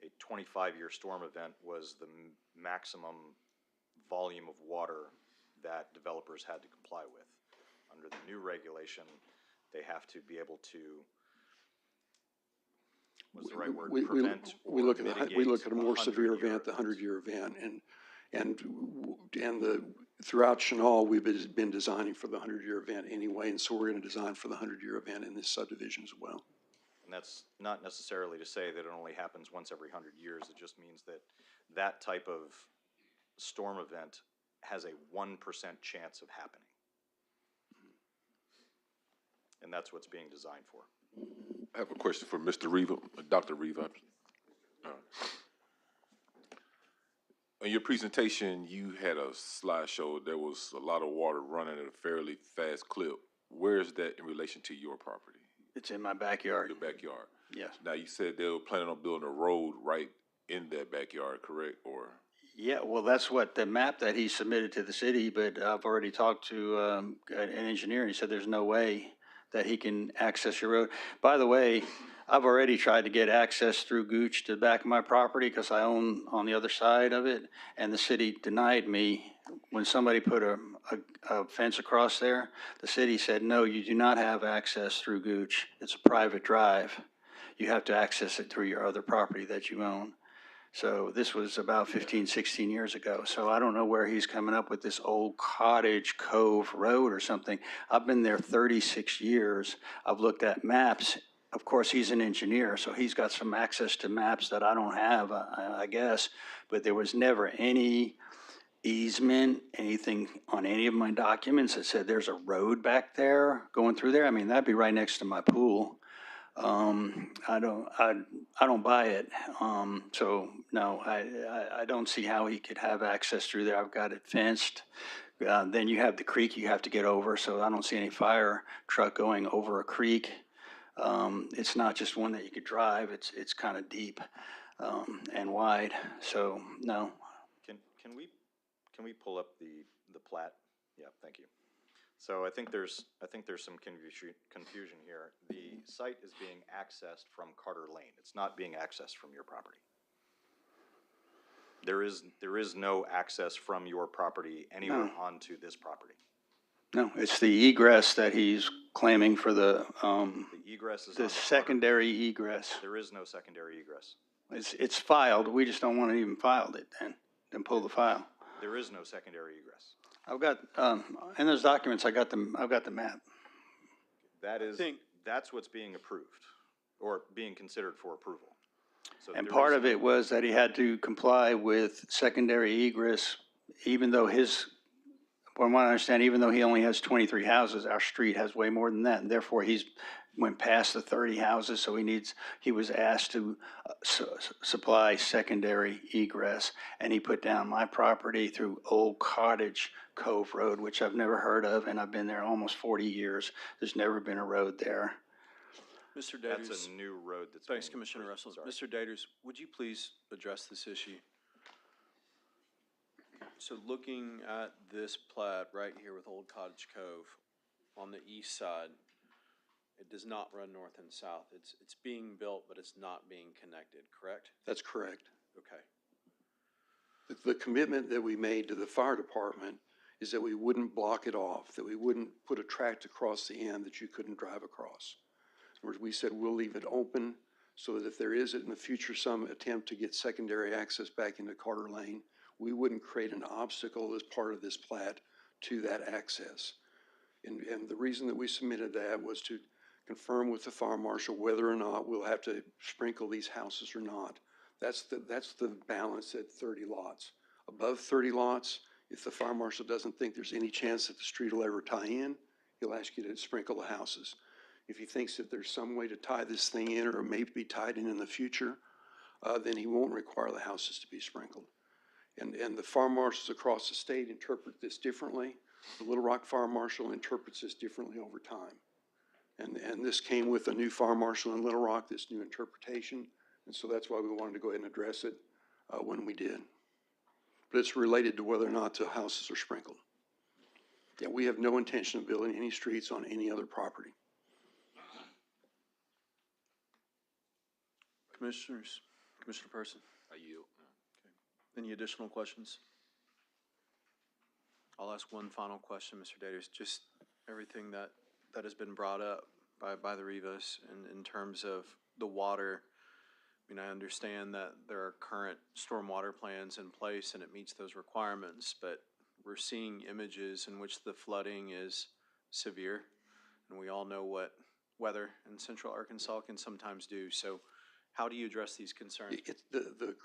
a 25-year storm event was the maximum volume of water that developers had to comply with. Under the new regulation, they have to be able to, what's the right word, prevent or mitigate we look at a more 100-year severe event, the 100-year event, throughout Chenal, we've been designing for the 100-year event anyway, and so we're going to design for the 100-year event in this subdivision as well. And that's not necessarily to say that it only happens once every 100 years. It just means that that type of storm event has a 1% chance of happening. And that's what's being designed for. I have a question for Mr. Riva, Dr. Riva. In your presentation, you had a slideshow. There was a lot of water running at a fairly fast clip. Where is that in relation to your property? It's in my backyard. Your backyard? Yes. Now, you said they were planning on building a road right in that backyard, correct? Or? Yeah, well, that's what the map that he submitted to the city, but I've already talked to an engineer, and he said there's no way that he can access your road. By the way, I've already tried to get access through Gooch to the back of my property because I own on the other side of it, and the city denied me. When somebody put a fence across there, the city said, no, you do not have access through Gooch. It's a private drive. you have to access it through your other property that you own. So this was about 15, 16 years ago. So I don't know where he's coming up with this Old Cottage Cove Road or something. I've been there 36 years. I've looked at maps. Of course, he's an engineer, so he's got some access to maps that I don't have, I guess. But there was never any easement, anything on any of my documents that said there's a road back there going through there. I mean, that'd be right next to my pool. I don't buy it. So no, I don't see how he could have access through there. I've got it fenced. Then you have the creek you have to get over, so I don't see any fire truck going over a creek. It's not just one that you could drive. It's kind of deep, and wide. So no. Can we pull up the plat? Yeah, thank you. So I think there's some confusion here. The site is being accessed from Carter Lane. It's not being accessed from your property. There is no access from your property anywhere onto this property. No, it's the egress that he's claiming for the egress is the on the secondary egress. There is no secondary egress. It's filed. We just don't want to even file it then pull the file. There is no secondary egress. I've got, in those documents, I've got the map. That's what's being approved, or being considered for approval. So And part of it was that he had to comply with secondary egress, even though from what I understand, even though he only has 23 houses, our street has way more than that, and therefore he's went past the 30 houses, so he was asked to supply secondary egress, and he put down my property through Old Cottage Cove Road, which I've never heard of, and I've been there almost 40 years. There's never been a road there. Mr. Daters. That's a new road that's. Thanks, Commissioner Russell. Mr. Daters, would you please address this issue? So looking at this plat right here with Old Cottage Cove on the east side, it does not run north and south. It's being built, but it's not being connected, correct? That's correct. Okay. The commitment that we made to the fire department is that we wouldn't block it off, that we wouldn't put a tract across the end that you couldn't drive across. In other words, we said we'll leave it open so that if there is in the future some attempt to get secondary access back into Carter Lane, we wouldn't create an obstacle as part of this plat to that access. And the reason that we submitted that was to confirm with the fire marshal whether or not we'll have to sprinkle these houses or not. That's the balance at 30 lots. Above 30 lots, if the fire marshal doesn't think there's any chance that the street will ever tie in, he'll ask you to sprinkle the houses. If he thinks that there's some way to tie this thing in or maybe be tied in the future, then he won't require the houses to be sprinkled. And the fire marshals across the state interpret this differently. The Little Rock Fire Marshal interprets this differently over time. And this came with a new fire marshal in Little Rock, this new interpretation. And so that's why we wanted to go ahead and address it when we did. But it's related to whether or not the houses are sprinkled. Yeah, we have no intention of building any streets on any other property. Commissioners, Commissioner Person? I yield. Any additional questions? I'll ask one final question, Mr. Daters. Just everything that has been brought up by the Rivas in terms of the water. I mean, I understand that there are current stormwater plans in place and it meets those requirements, but we're seeing images in which the flooding is severe, and we all know what weather in central Arkansas can sometimes do. So how do you address these concerns?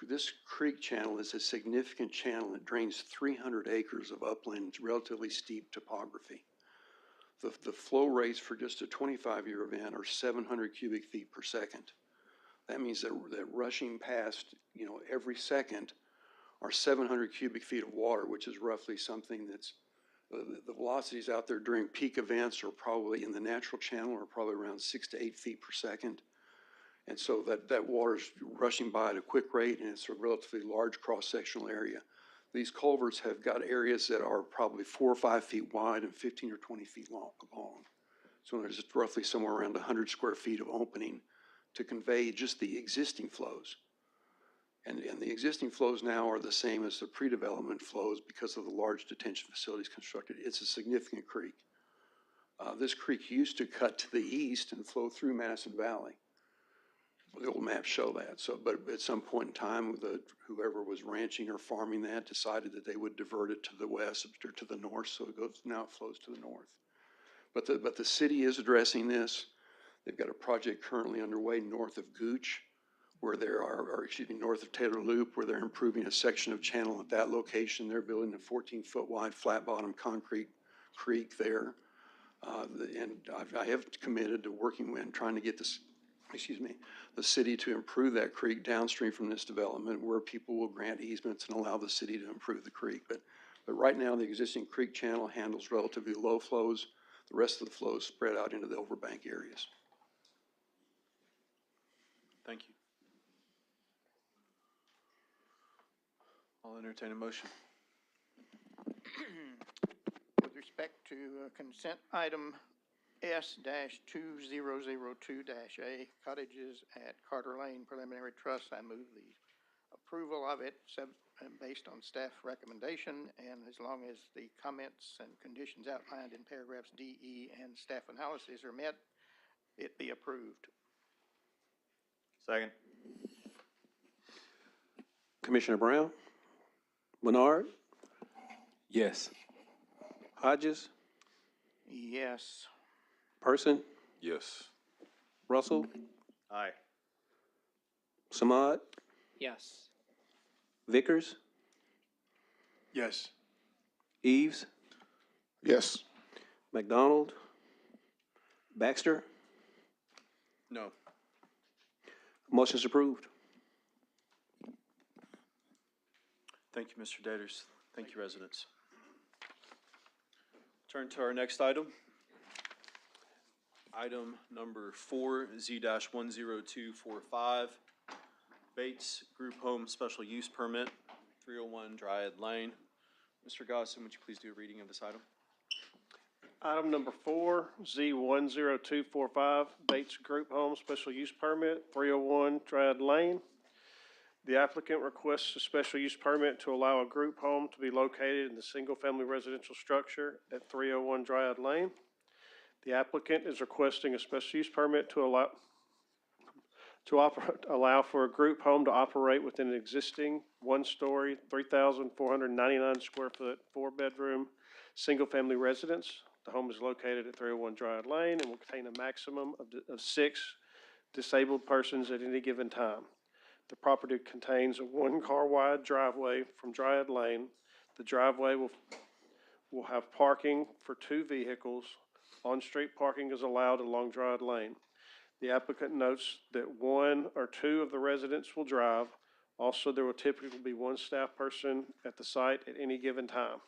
This creek channel is a significant channel. It drains 300 acres of upland. It's relatively steep topography. The flow rates for just a 25-year event are 700 cubic feet per second. That means that rushing past, every second are 700 cubic feet of water, which is roughly something that's, the velocities out there during peak events are probably in the natural channel are probably around 6 to 8 feet per second. And so that water's rushing by at a quick rate, and it's a relatively large cross-sectional area. These culverts have got areas that are probably 4 or 5 feet wide and 15 or 20 feet long. So there's roughly somewhere around 100 square feet of opening to convey just the existing flows. And the existing flows now are the same as the pre-development flows because of the large detention facilities constructed. It's a significant creek. This creek used to cut to the east and flow through Madison Valley. The old maps show that, so, but at some point in time, whoever was ranching or farming that decided that they would divert it to the west or to the north, so now it flows to the north. But the city is addressing this. They've got a project currently underway north of Gooch, where north of Taylor Loop, where they're improving a section of channel at that location. They're building a 14-foot wide flat bottom concrete creek there. And I have committed to working with, trying to get the city to improve that creek downstream from this development, where people will grant easements and allow the city to improve the creek. But right now, the existing creek channel handles relatively low flows. The rest of the flows spread out into the overbank areas. Thank you. I'll entertain a motion. With respect to consent item S-2002-A, cottages at Carter Lane Preliminary Trust, I move the approval of it based on staff recommendation, and as long as the comments and conditions outlined in paragraphs D, E, and staff analysis are met, it be approved. Second. Commissioner Brown? Bernard? Yes. Hodges? Yes. Person? Yes. Russell? Aye. Samad? Yes. Vickers? Yes. Eves? Yes. McDonald? Baxter? No. Motion's approved. Thank you, Mr. Daters. Thank you, residents. Turn to our next item. Item number 4, Z-10245, Bates Group Home Special Use Permit, 301 Dryad Lane. Mr. Gossen, would you please do a reading of this item? Item number 4, Z-10245, Bates Group Home Special Use Permit, 301 Dryad Lane. The applicant requests a special use permit to allow a group home to be located in the single-family residential structure at 301 Dryad Lane. The applicant is requesting a special use permit to allow for a group home to operate within an existing one-story, 3,499 square foot, 4-bedroom, single-family residence. The home is located at 301 Dryad Lane and will contain a maximum of 6 disabled persons at any given time. The property contains a 1-car wide driveway from Dryad Lane. The driveway will have parking for 2 vehicles. On-street parking is allowed along Dryad Lane. The applicant notes that 1 or 2 of the residents will drive. Also, there will typically be 1 staff person at the site at any given time.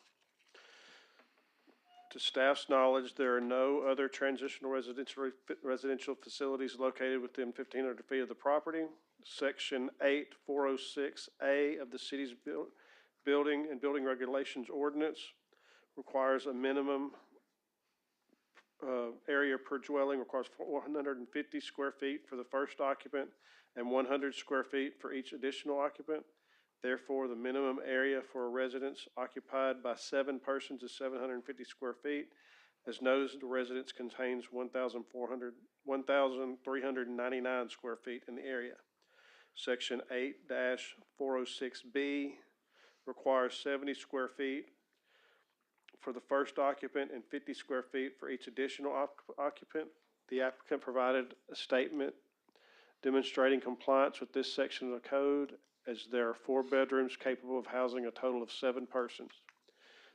To staff's knowledge, there are no other transitional residential facilities located within 1,500 feet of the property. Section 8406A of the city's building and building regulations ordinance requires a minimum area per dwelling, requires 450 square feet for the first occupant and 100 square feet for each additional occupant. Therefore, the minimum area for a residence occupied by 7 persons is 750 square feet. As noted, the residence contains 1,399 square feet in the area. Section 8-406B requires 70 square feet for the first occupant and 50 square feet for each additional occupant. The applicant provided a statement demonstrating compliance with this section of the code, as there are 4 bedrooms capable of housing a total of 7 persons.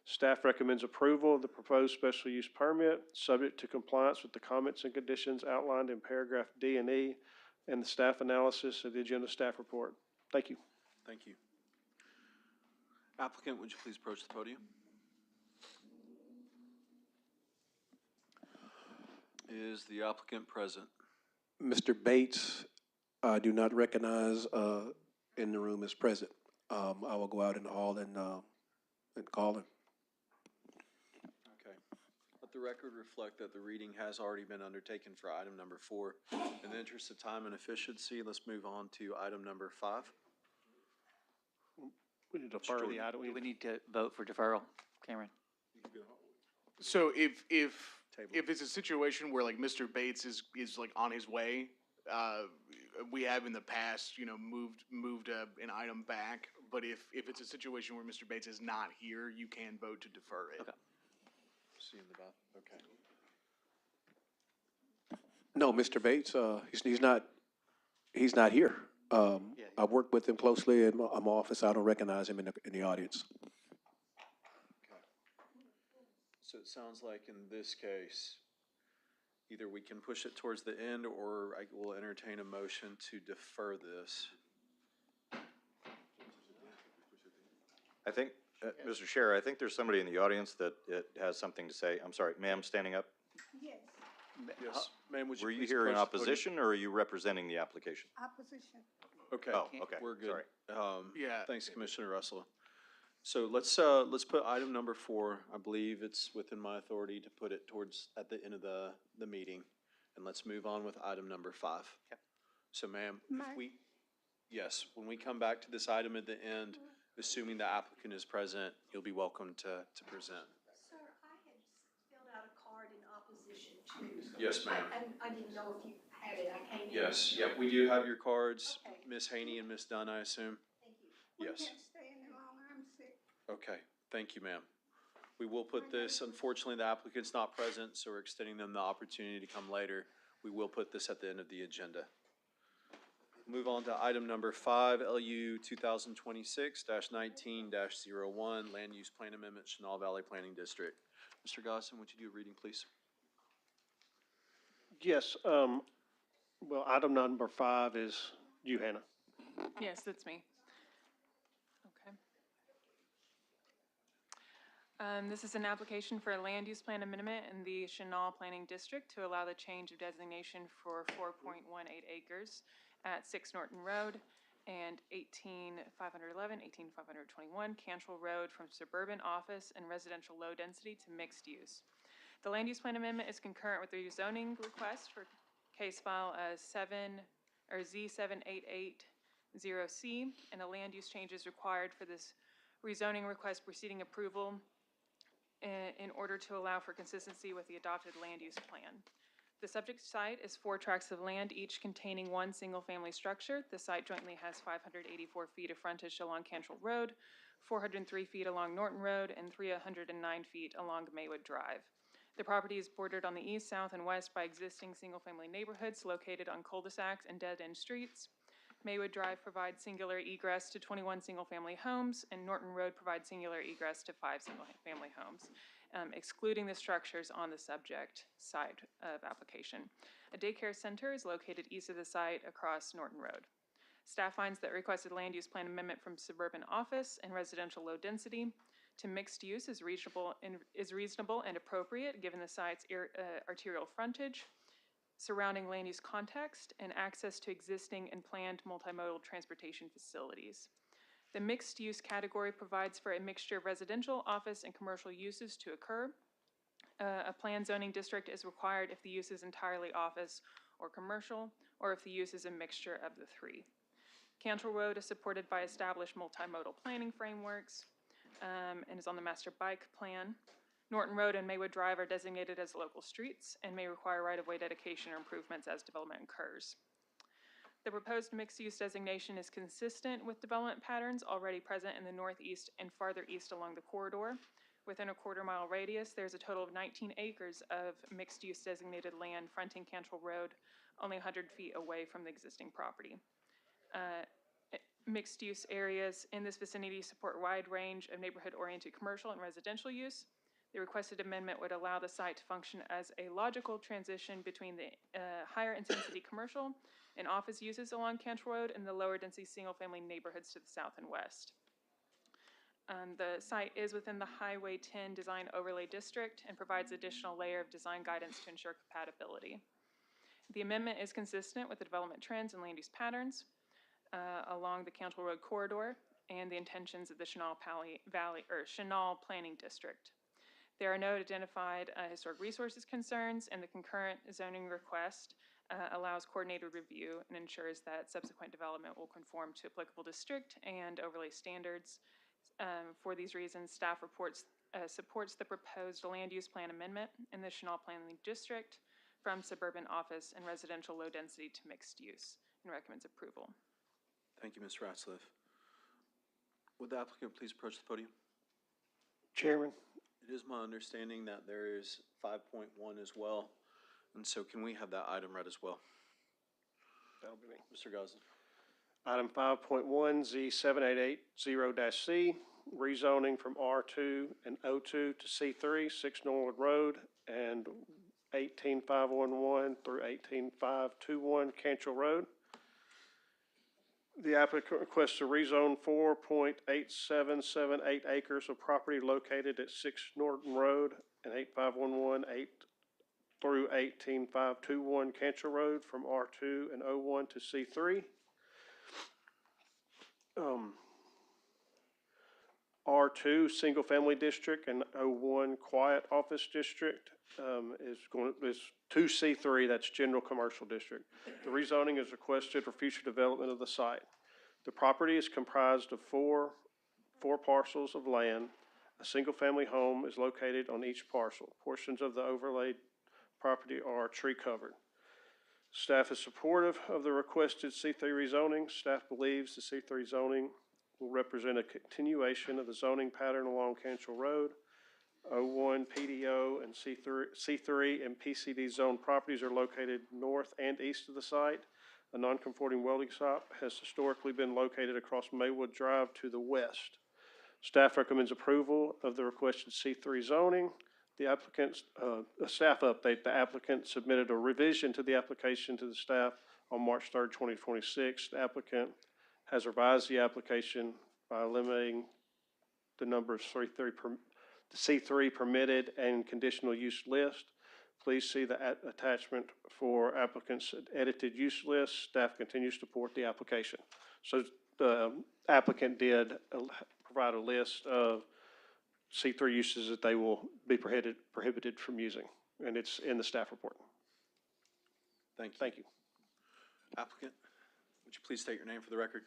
Staff recommends approval of the proposed special use permit, subject to compliance with the comments and conditions outlined in paragraph D and E and the staff analysis of the agenda staff report. Thank you. Thank you. Applicant, would you please approach the podium? Is the applicant present? Mr. Bates, I do not recognize in the room as present. I will go out in the hall and call him. Okay. Let the record reflect that the reading has already been undertaken for item number 4. In the interest of time and efficiency, let's move on to item number 5. We need to defer the item. Do we need to vote for deferral, Cameron? So if it's a situation where like Mr. Bates is like on his way, we have in the past, moved an item back, but if it's a situation where Mr. Bates is not here, you can vote to defer it. Okay. See in the back, okay. No, Mr. Bates, he's not here. I've worked with him closely in my office. I don't recognize him in the audience. So it sounds like in this case, either we can push it towards the end, or I will entertain a motion to defer this. I think, Mr. Chair, I think there's somebody in the audience that has something to say. I'm sorry, ma'am, standing up. Yes, ma'am, would you Were you please here in approach the podium? opposition, or are you representing the application? Opposition. Okay. Oh, okay, We're good. sorry. Yeah. Thanks, Commissioner Russell. So let's put item number 4. I believe it's within my authority to put it at the end of the meeting. And let's move on with item number 5. Okay. So ma'am, Mark? yes, when we come back to this item at the end, assuming the applicant is present, you'll be welcome to present. Sir, I had filled out a card in opposition to. Yes, ma'am. I didn't know if you had it. I came in. Yes, yep, we do have your cards. Okay. Ms. Haney and Ms. Dunn, I assume? Thank you. We Yes. can't stay any longer. I'm sick. Okay, thank you, ma'am. We will put this, unfortunately, the applicant's not present, so we're extending them the opportunity to come later. We will put this at the end of the agenda. Move on to item number 5, LU 2026-19-01, Land Use Plan Amendment, Chenal Valley Planning District. Mr. Gossen, would you do a reading, please? Yes, well, item number 5 is you, Hannah. Yes, that's me. Okay. This is an application for a land use plan amendment in the Chenal Planning District to allow the change of designation for 4.18 acres at 6 Norton Road and 18511, 18521 Cantrell Road from suburban office and residential low density to mixed use. The land use plan amendment is concurrent with the rezoning request for case file Z7880C, and a land use change is required for this rezoning request preceding approval in order to allow for consistency with the adopted land use plan. The subject site is 4 tracts of land, each containing 1 single-family structure. The site jointly has 584 feet of frontage along Cantrell Road, 403 feet along Norton Road, and 309 feet along Maywood Drive. The property is bordered on the east, south, and west by existing single-family neighborhoods located on cul-de-sacs and dead-end streets. Maywood Drive provides singular egress to 21 single-family homes, and Norton Road provides singular egress to 5 single-family homes, excluding the structures on the subject side of application. A daycare center is located east of the site across Norton Road. Staff finds that requested land use plan amendment from suburban office and residential low density to mixed use is reasonable and appropriate given the site's arterial frontage, surrounding land use context, and access to existing and planned multimodal transportation facilities. The mixed use category provides for a mixture of residential, office, and commercial uses to occur. A planned zoning district is required if the use is entirely office or commercial, or if the use is a mixture of the 3. Cantrell Road is supported by established multimodal planning frameworks and is on the master bike plan. Norton Road and Maywood Drive are designated as local streets and may require right-of-way dedication or improvements as development occurs. The proposed mixed-use designation is consistent with development patterns already present in the northeast and farther east along the corridor. Within a quarter-mile radius, there's a total of 19 acres of mixed-use designated land fronting Cantrell Road, only 100 feet away from the existing property. Mixed-use areas in this vicinity support a wide range of neighborhood-oriented commercial and residential use. The requested amendment would allow the site to function as a logical transition between the higher intensity commercial and office uses along Cantrell Road and the lower density single-family neighborhoods to the south and west. The site is within the Highway 10 Design Overlay District and provides additional layer of design guidance to ensure compatibility. The amendment is consistent with the development trends and land use patterns along the Cantrell Road corridor and the intentions of the Chenal Planning District. There are no identified historic resources concerns, and the concurrent zoning request allows coordinated review and ensures that subsequent development will conform to applicable district and overlay standards. For these reasons, staff supports the proposed land use plan amendment in the Chenal Planning District from suburban office and residential low density to mixed use. and recommends approval. Thank you, Ms. Ratzliff. Would the applicant please approach the podium? Chairman, It is my understanding that there is 5.1 as well, and so can we have that item read as well? that'll be me. Mr. Goslin. Item 5.1, Z7880-C, rezoning from R2 and O2 to C3, 6 Norwood Road, and 18511 through 18521 Cantrell Road. The applicant requests to rezone 4.8778 acres of property located at 6 Norton Road and 85118 through 18521 Cantrell Road from R2 and O1 to C3. R2 Single Family District and O1 Quiet Office District is to C3, that's General Commercial District. The rezoning is requested for future development of the site. The property is comprised of four parcels of land. A single-family home is located on each parcel. Portions of the overlaid property are tree covered. Staff is supportive of the requested C3 rezoning. Staff believes the C3 zoning will represent a continuation of the zoning pattern along Cantrell Road. O1, PDO, and C3 and PCD zone properties are located north and east of the site. A non-conforming welding shop has historically been located across Maywood Drive to the west. Staff recommends approval of the requested C3 zoning. The applicant's, a staff update, the applicant submitted a revision to the application to the staff on March 3rd, 2026. The applicant has revised the application by eliminating the number of C3 permitted and conditional use list. Please see the attachment for applicant's edited use list. Staff continues to support the application. So the applicant did provide a list of C3 uses that they will be prohibited from using, and it's in the staff report. Thank you. Thank you. Applicant, would you please state your name for the record?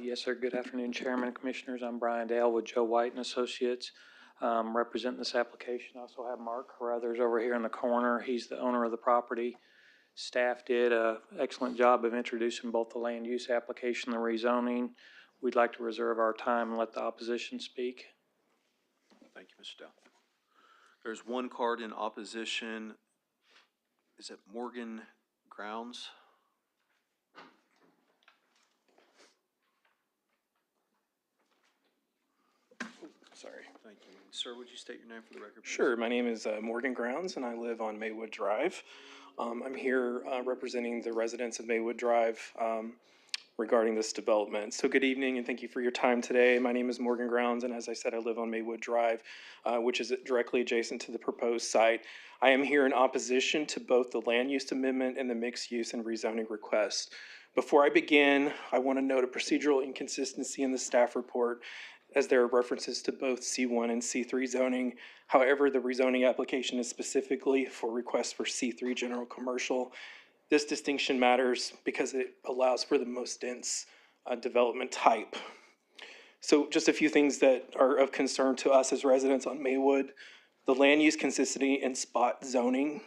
Yes, sir. Good afternoon, Chairman and Commissioners. I'm Brian Dale with Joe White and Associates, representing this application. I also have Mark Carruthers over here in the corner. He's the owner of the property. Staff did an excellent job of introducing both the land use application and the rezoning. We'd like to reserve our time and let the opposition speak. Thank you, Mr. Dell. There's one card in opposition. Is it Morgan Grounds? Sorry. Thank you. Sir, would you state your name for the record, please? Sure. My name is Morgan Grounds, and I live on Maywood Drive. I'm here representing the residents of Maywood Drive regarding this development. So good evening, and thank you for your time today. My name is Morgan Grounds, and as I said, I live on Maywood Drive, which is directly adjacent to the proposed site. I am here in opposition to both the land use amendment and the mixed use and rezoning request. Before I begin, I want to note a procedural inconsistency in the staff report, as there are references to both C1 and C3 zoning. However, the rezoning application is specifically for requests for C3 general commercial. This distinction matters because it allows for the most dense development type. So just a few things that are of concern to us as residents on Maywood. The land use consistency and spot zoning.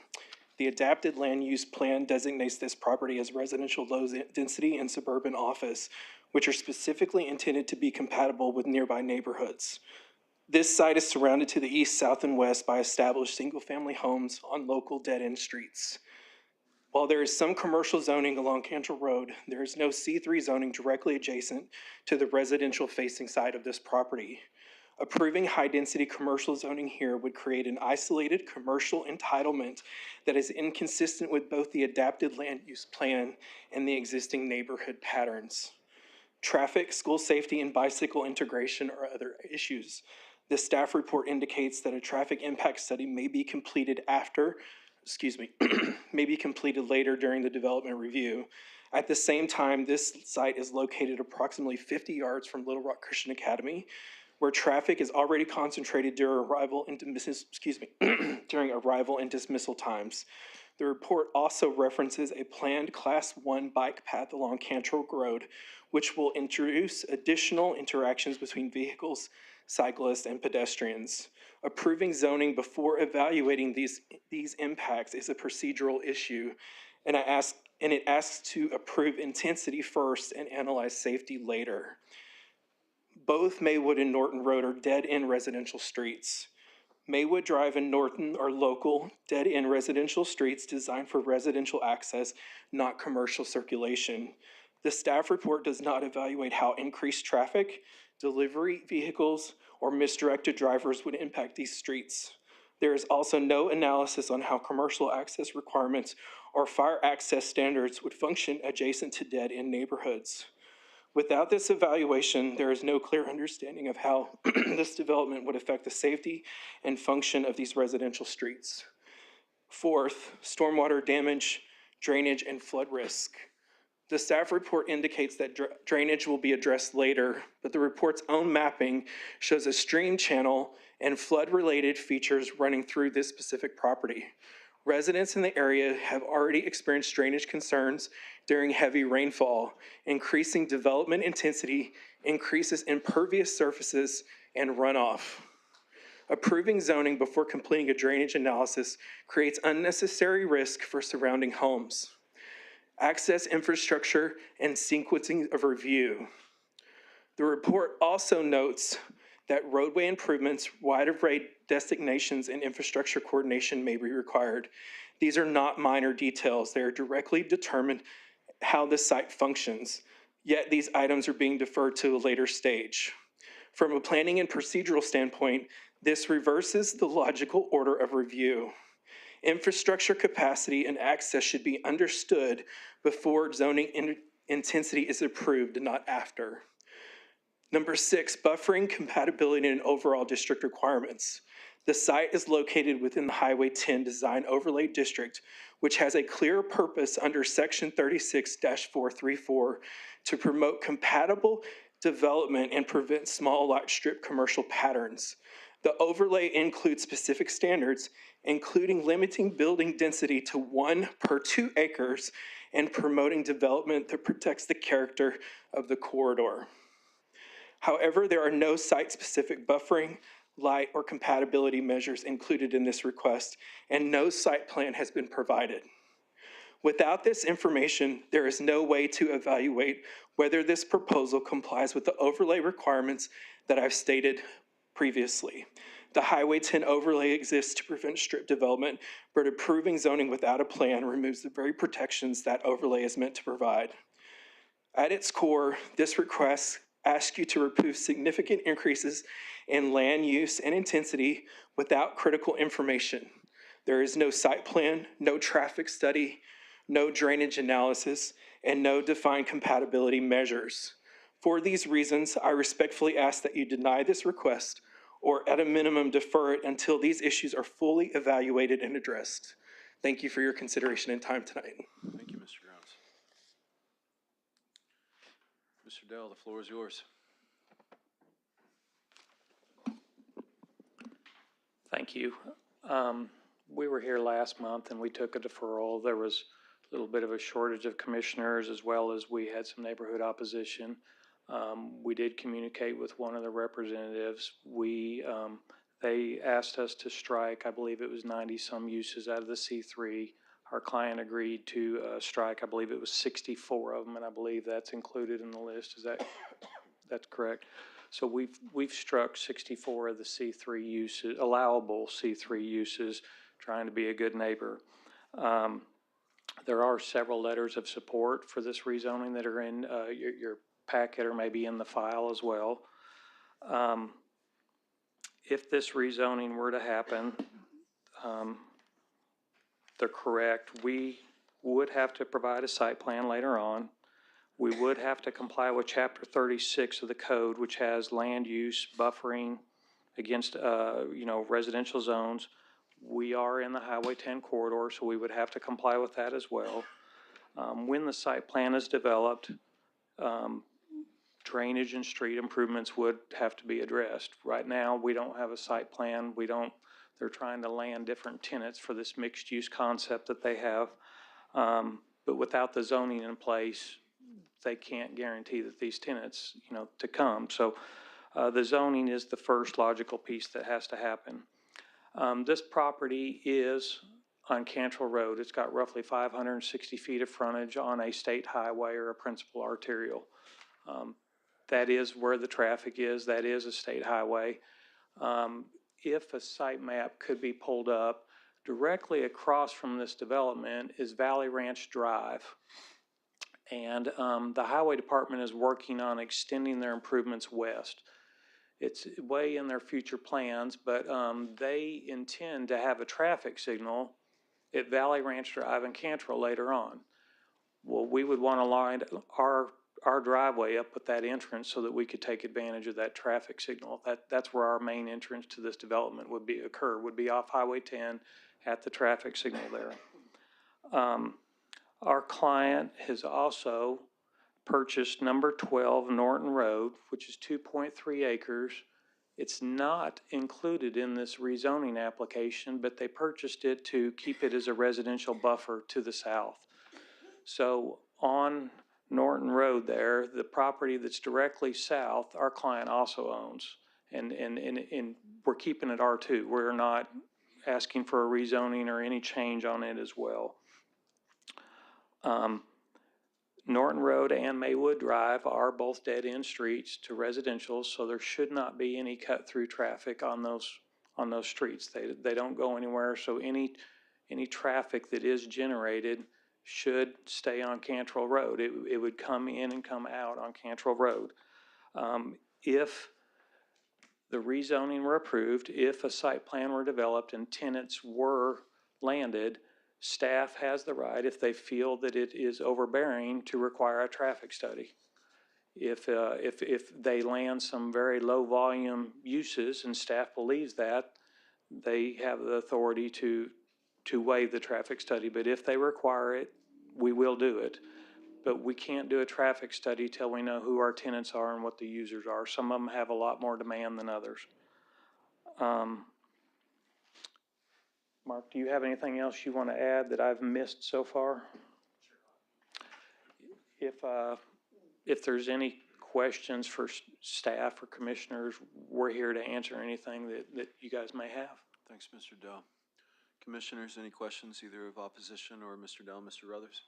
The adapted land use plan designates this property as residential low density and suburban office, which are specifically intended to be compatible with nearby neighborhoods. This site is surrounded to the east, south, and west by established single-family homes on local dead-end streets. While there is some commercial zoning along Cantrell Road, there is no C3 zoning directly adjacent to the residential-facing side of this property. Approving high-density commercial zoning here would create an isolated commercial entitlement that is inconsistent with both the adapted land use plan and the existing neighborhood patterns. Traffic, school safety, and bicycle integration are other issues. The staff report indicates that a traffic impact study may be completed may be completed later during the development review. At the same time, this site is located approximately 50 yards from Little Rock Christian Academy, where traffic is already concentrated during arrival and dismissal times. The report also references a planned Class 1 bike path along Cantrell Road, which will introduce additional interactions between vehicles, cyclists, and pedestrians. Approving zoning before evaluating these impacts is a procedural issue, and I ask and it asks to approve intensity first and analyze safety later. Both Maywood and Norton Road are dead-end residential streets. Maywood Drive and Norton are local, dead-end residential streets designed for residential access, not commercial circulation. The staff report does not evaluate how increased traffic, delivery vehicles, or misdirected drivers would impact these streets. There is also no analysis on how commercial access requirements or fire access standards would function adjacent to dead-end neighborhoods. Without this evaluation, there is no clear understanding of how this development would affect the safety and function of these residential streets. Fourth, stormwater damage, drainage, and flood risk. The staff report indicates that drainage will be addressed later, but the report's own mapping shows a stream channel and flood-related features running through this specific property. Residents in the area have already experienced drainage concerns during heavy rainfall. Increasing development intensity increases impervious surfaces and runoff. Approving zoning before completing a drainage analysis creates unnecessary risk for surrounding homes. Access infrastructure and sequencing of review. The report also notes that roadway improvements, right-of-way designations, and infrastructure coordination may be required. These are not minor details. They are directly determined how the site functions, yet these items are being deferred to a later stage. From a planning and procedural standpoint, this reverses the logical order of review. Infrastructure capacity and access should be understood before zoning intensity is approved, not after. Number 6, buffering, compatibility, and overall district requirements. The site is located within the Highway 10 Design Overlay District, which has a clear purpose under Section 36-434 to promote compatible development and prevent small lot strip commercial patterns. The overlay includes specific standards, including limiting building density to 1 per 2 acres and promoting development that protects the character of the corridor. However, there are no site-specific buffering, light, or compatibility measures included in this request, and no site plan has been provided. Without this information, there is no way to evaluate whether this proposal complies with the overlay requirements that I've stated previously. The Highway 10 overlay exists to prevent strip development, but approving zoning without a plan removes the very protections that overlay is meant to provide. At its core, this request asks you to approve significant increases in land use and intensity without critical information. There is no site plan, no traffic study, no drainage analysis, and no defined compatibility measures. For these reasons, I respectfully ask that you deny this request, or at a minimum defer it until these issues are fully evaluated and addressed. Thank you for your consideration and time tonight. Thank you, Mr. Grounds. Mr. Dell, the floor is yours. Thank you. We were here last month and we took a deferral. There was a little bit of a shortage of commissioners, as well as we had some neighborhood opposition. We did communicate with one of the representatives. They asked us to strike, I believe it was 90-some uses out of the C3. Our client agreed to strike, I believe it was 64 of them, and I believe that's included in the list. Is that's correct? So we've struck 64 of the C3 uses, allowable C3 uses, trying to be a good neighbor. There are several letters of support for this rezoning that are in your packet, or maybe in the file as well. If this rezoning were to happen, they're correct. We would have to provide a site plan later on. We would have to comply with Chapter 36 of the code, which has land use buffering against, residential zones. We are in the Highway 10 corridor, so we would have to comply with that as well. When the site plan is developed, drainage and street improvements would have to be addressed. Right now, we don't have a site plan. They're trying to land different tenants for this mixed-use concept that they have. But without the zoning in place, they can't guarantee that these tenants, to come. So the zoning is the first logical piece that has to happen. This property is on Cantrell Road. It's got roughly 560 feet of frontage on a state highway or a principal arterial. That is where the traffic is. That is a state highway. If a site map could be pulled up, directly across from this development is Valley Ranch Drive. And the highway department is working on extending their improvements west. It's way in their future plans, but they intend to have a traffic signal at Valley Ranch Drive and Cantrell later on. Well, we would want to line our driveway up with that entrance so that we could take advantage of that traffic signal. That's where our main entrance to this development would be off Highway 10 at the traffic signal there. Our client has also purchased number 12 Norton Road, which is 2.3 acres. It's not included in this rezoning application, but they purchased it to keep it as a residential buffer to the south. So on Norton Road there, the property that's directly south, our client also owns. And we're keeping it R2. We're not asking for a rezoning or any change on it as well. Norton Road and Maywood Drive are both dead-end streets to residential, so there should not be any cut-through traffic on those streets. They don't go anywhere, so any traffic that is generated should stay on Cantrell Road. It would come in and come out on Cantrell Road. If the rezoning were approved, if a site plan were developed and tenants were landed, staff has the right, if they feel that it is overbearing, to require a traffic study. If they land some very low volume uses and staff believes that, they have the authority to waive the traffic study. But if they require it, we will do it. But we can't do a traffic study till we know who our tenants are and what the users are. Some of them have a lot more demand than others. Mark, do you have anything else you want to add that I've missed so far? If there's any questions for staff or commissioners, we're here to answer anything that you guys may have. Thanks, Mr. Dell. Commissioners, any questions either of opposition or Mr. Dell, Mr. Ruthers?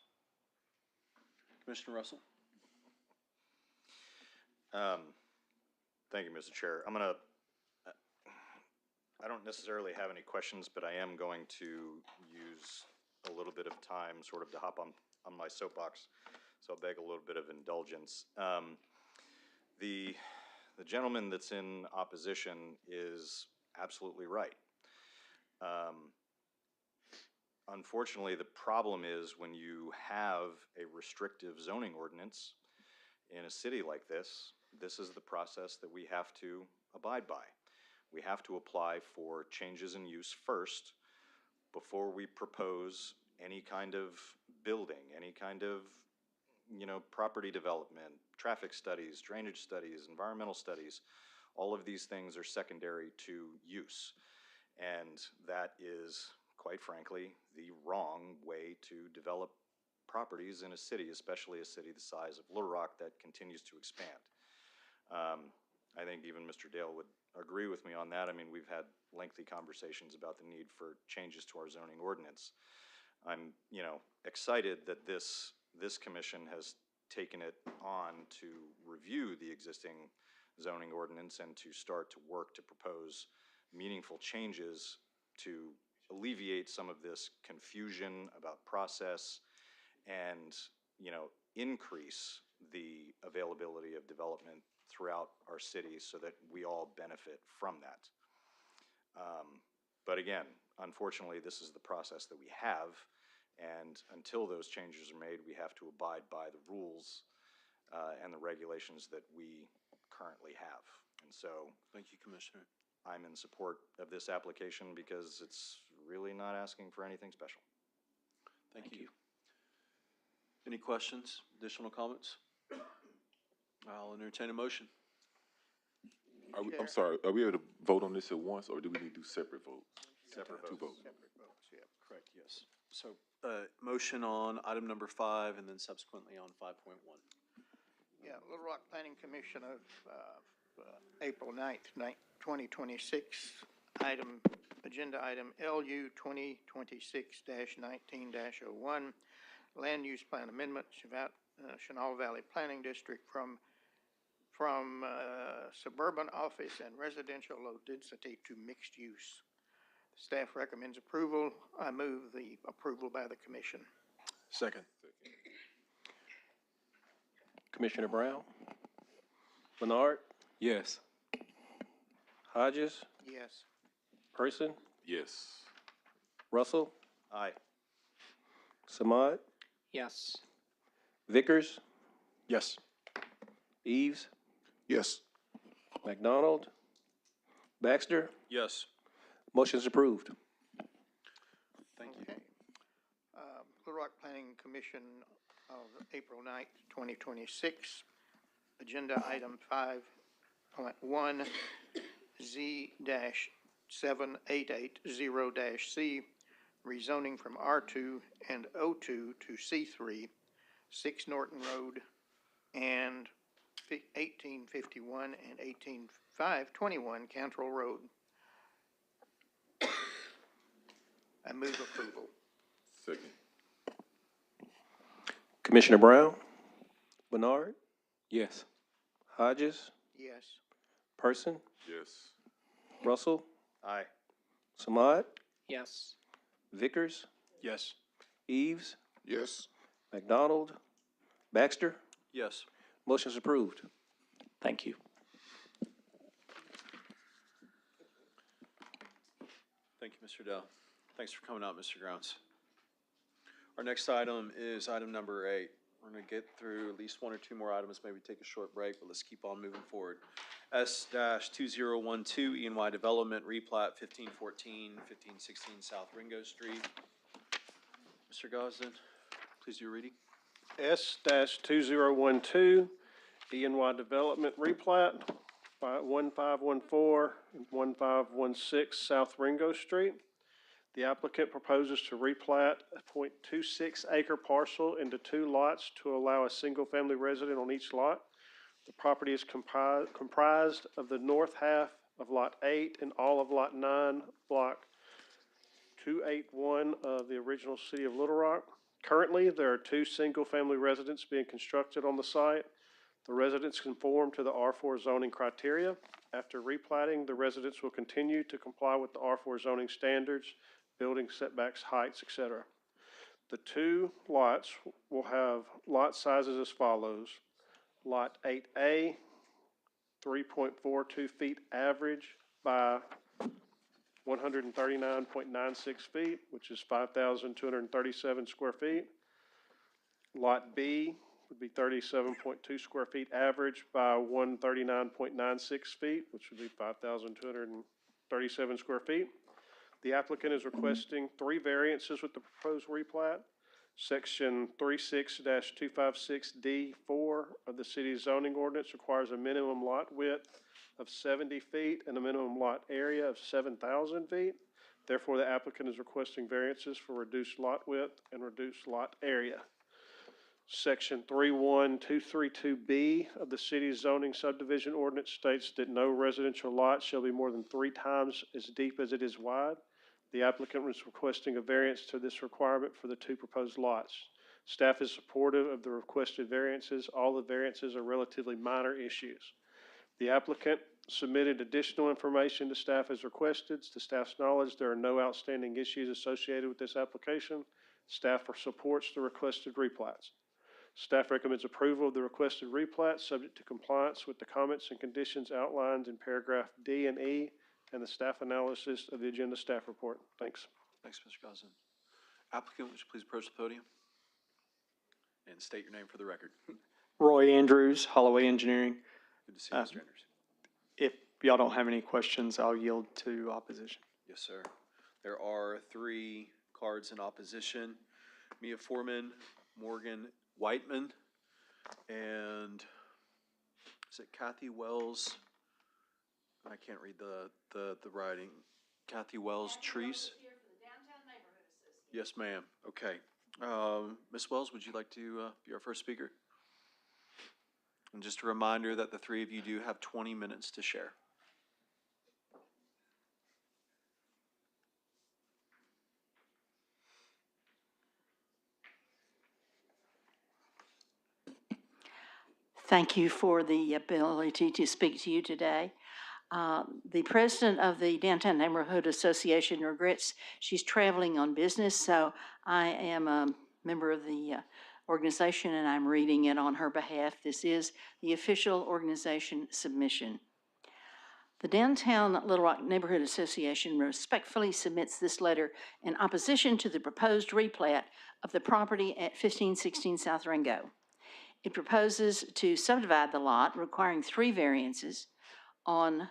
Commissioner Russell? Thank you, Mr. Chair. I don't necessarily have any questions, but I am going to use a little bit of time sort of to hop on my soapbox, so I'll beg a little bit of indulgence. The gentleman that's in opposition is absolutely right. Unfortunately, the problem is when you have a restrictive zoning ordinance in a city like this, this is the process that we have to abide by. We have to apply for changes in use first before we propose any kind of building, any kind of, property development, traffic studies, drainage studies, environmental studies. All of these things are secondary to use. And that is, quite frankly, the wrong way to develop properties in a city, especially a city the size of Little Rock that continues to expand. I think even Mr. Dale would agree with me on that. I mean, we've had lengthy conversations about the need for changes to our zoning ordinance. I'm, excited that this commission has taken it on to review the existing zoning ordinance and to start to work to propose meaningful changes to alleviate some of this confusion about process and, increase the availability of development throughout our cities so that we all benefit from that. But again, unfortunately, this is the process that we have, and until those changes are made, we have to abide by the rules and the regulations that we currently have. And so, thank you, Commissioner. I'm in support of this application because it's really not asking for anything special. Thank you. Any questions, additional comments? I'll entertain a motion. I'm sorry, are we able to vote on this at once, or do we need to do separate votes? Separate Two votes. votes. Separate votes, yeah. Correct, yes. So, motion on item number 5 and then subsequently on 5.1. Yeah, Little Rock Planning Commission of April 9th, 2026, item agenda item LU 2026-19-01, land use plan amendment, Chenal Valley Planning District from suburban office and residential low density to mixed use. Staff recommends approval. I move the approval by the commission. Second. Commissioner Brown? Bernard? Yes. Hodges? Yes. Person? Yes. Russell? Aye. Samad? Yes. Vickers? Yes. Eves? Yes. McDonald? Baxter? Yes. Motion's approved. Thank you. Okay. Little Rock Planning Commission of April 9th, 2026. Agenda item 5.1 Z-7880-C, rezoning from R2 and O2 to C3, 6 Norton Road, and 1851 and 18521 Cantrell Road. I move approval. Second. Commissioner Brown? Bernard? Yes. Hodges? Yes. Person? Yes. Russell? Aye. Samad? Yes. Vickers? Yes. Eves? Yes. McDonald? Baxter? Yes. Motion's approved. Thank you. Thank you, Mr. Dell. Thanks for coming out, Mr. Grounds. Our next item is item number 8. We're going to get through at least one or two more items, maybe take a short break, but let's keep on moving forward. S-2012 E&Y Development Replat 1514, 1516 South Ringo Street. Mr. Gosden, please do a reading. S-2012, E&Y Development replat, 1514 and 1516 South Ringo Street. The applicant proposes to replat a .26 acre parcel into 2 lots to allow a single-family resident on each lot. The property is comprised of the north half of Lot 8 and all of Lot 9, Block 281 of the original City of Little Rock. Currently, there are 2 single-family residences being constructed on the site. The residents conform to the R4 zoning criteria. After replatting, the residents will continue to comply with the R4 zoning standards, building setbacks, heights, etc. The 2 lots will have lot sizes as follows. Lot 8A, 3.42 feet average by 139.96 feet, which is 5,237 square feet. Lot B would be 37.2 square feet average by 139.96 feet, which would be 5,237 square feet. The applicant is requesting 3 variances with the proposed replat. Section 36-256D4 of the city's zoning ordinance requires a minimum lot width of 70 feet and a minimum lot area of 7,000 feet. Therefore, the applicant is requesting variances for reduced lot width and reduced lot area. Section 31232B of the city's zoning subdivision ordinance states that no residential lot shall be more than 3 times as deep as it is wide. The applicant is requesting a variance to this requirement for the 2 proposed lots. Staff is supportive of the requested variances. All the variances are relatively minor issues. The applicant submitted additional information to staff as requested. To staff's knowledge, there are no outstanding issues associated with this application. Staff supports the requested replats. Staff recommends approval of the requested replat, subject to compliance with the comments and conditions outlined in paragraph D and E and the staff analysis of the agenda staff report. Thanks. Thanks, Mr. Gosden. Applicant, would you please approach the podium and state your name for the record? Roy Andrews, Holloway Engineering. Good to see you, Mr. Anderson. If y'all don't have any questions, I'll yield to opposition. Yes, sir. There are 3 cards in opposition. Mia Foreman, Morgan Whiteman, and is it Kathy Wells? I can't read the writing. Kathy Wells Treese? Yes, ma'am. Okay. Ms. Wells, would you like to be our first speaker? And just a reminder that the 3 of you do have 20 minutes to share. Thank you for the ability to speak to you today. The president of the Downtown Neighborhood Association regrets she's traveling on business, so I am a member of the organization and I'm reading it on her behalf. This is the official organization submission. The Downtown Little Rock Neighborhood Association respectfully submits this letter in opposition to the proposed replat of the property at 1516 South Ringo. It proposes to subdivide the lot, requiring 3 variances on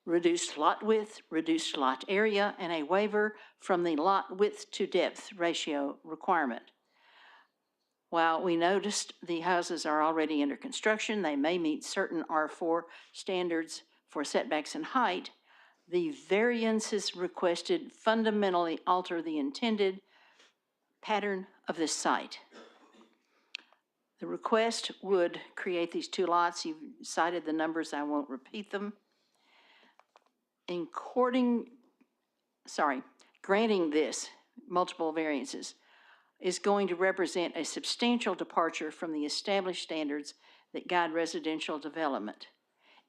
reduced lot width, reduced lot area, and a waiver from the lot width to depth ratio requirement. While we noticed the houses are already under construction, they may meet certain R4 standards for setbacks and height. The variances requested fundamentally alter the intended pattern of this site. The request would create these 2 lots. You've cited the numbers, I won't repeat them. Granting this multiple variances is going to represent a substantial departure from the established standards that guide residential development.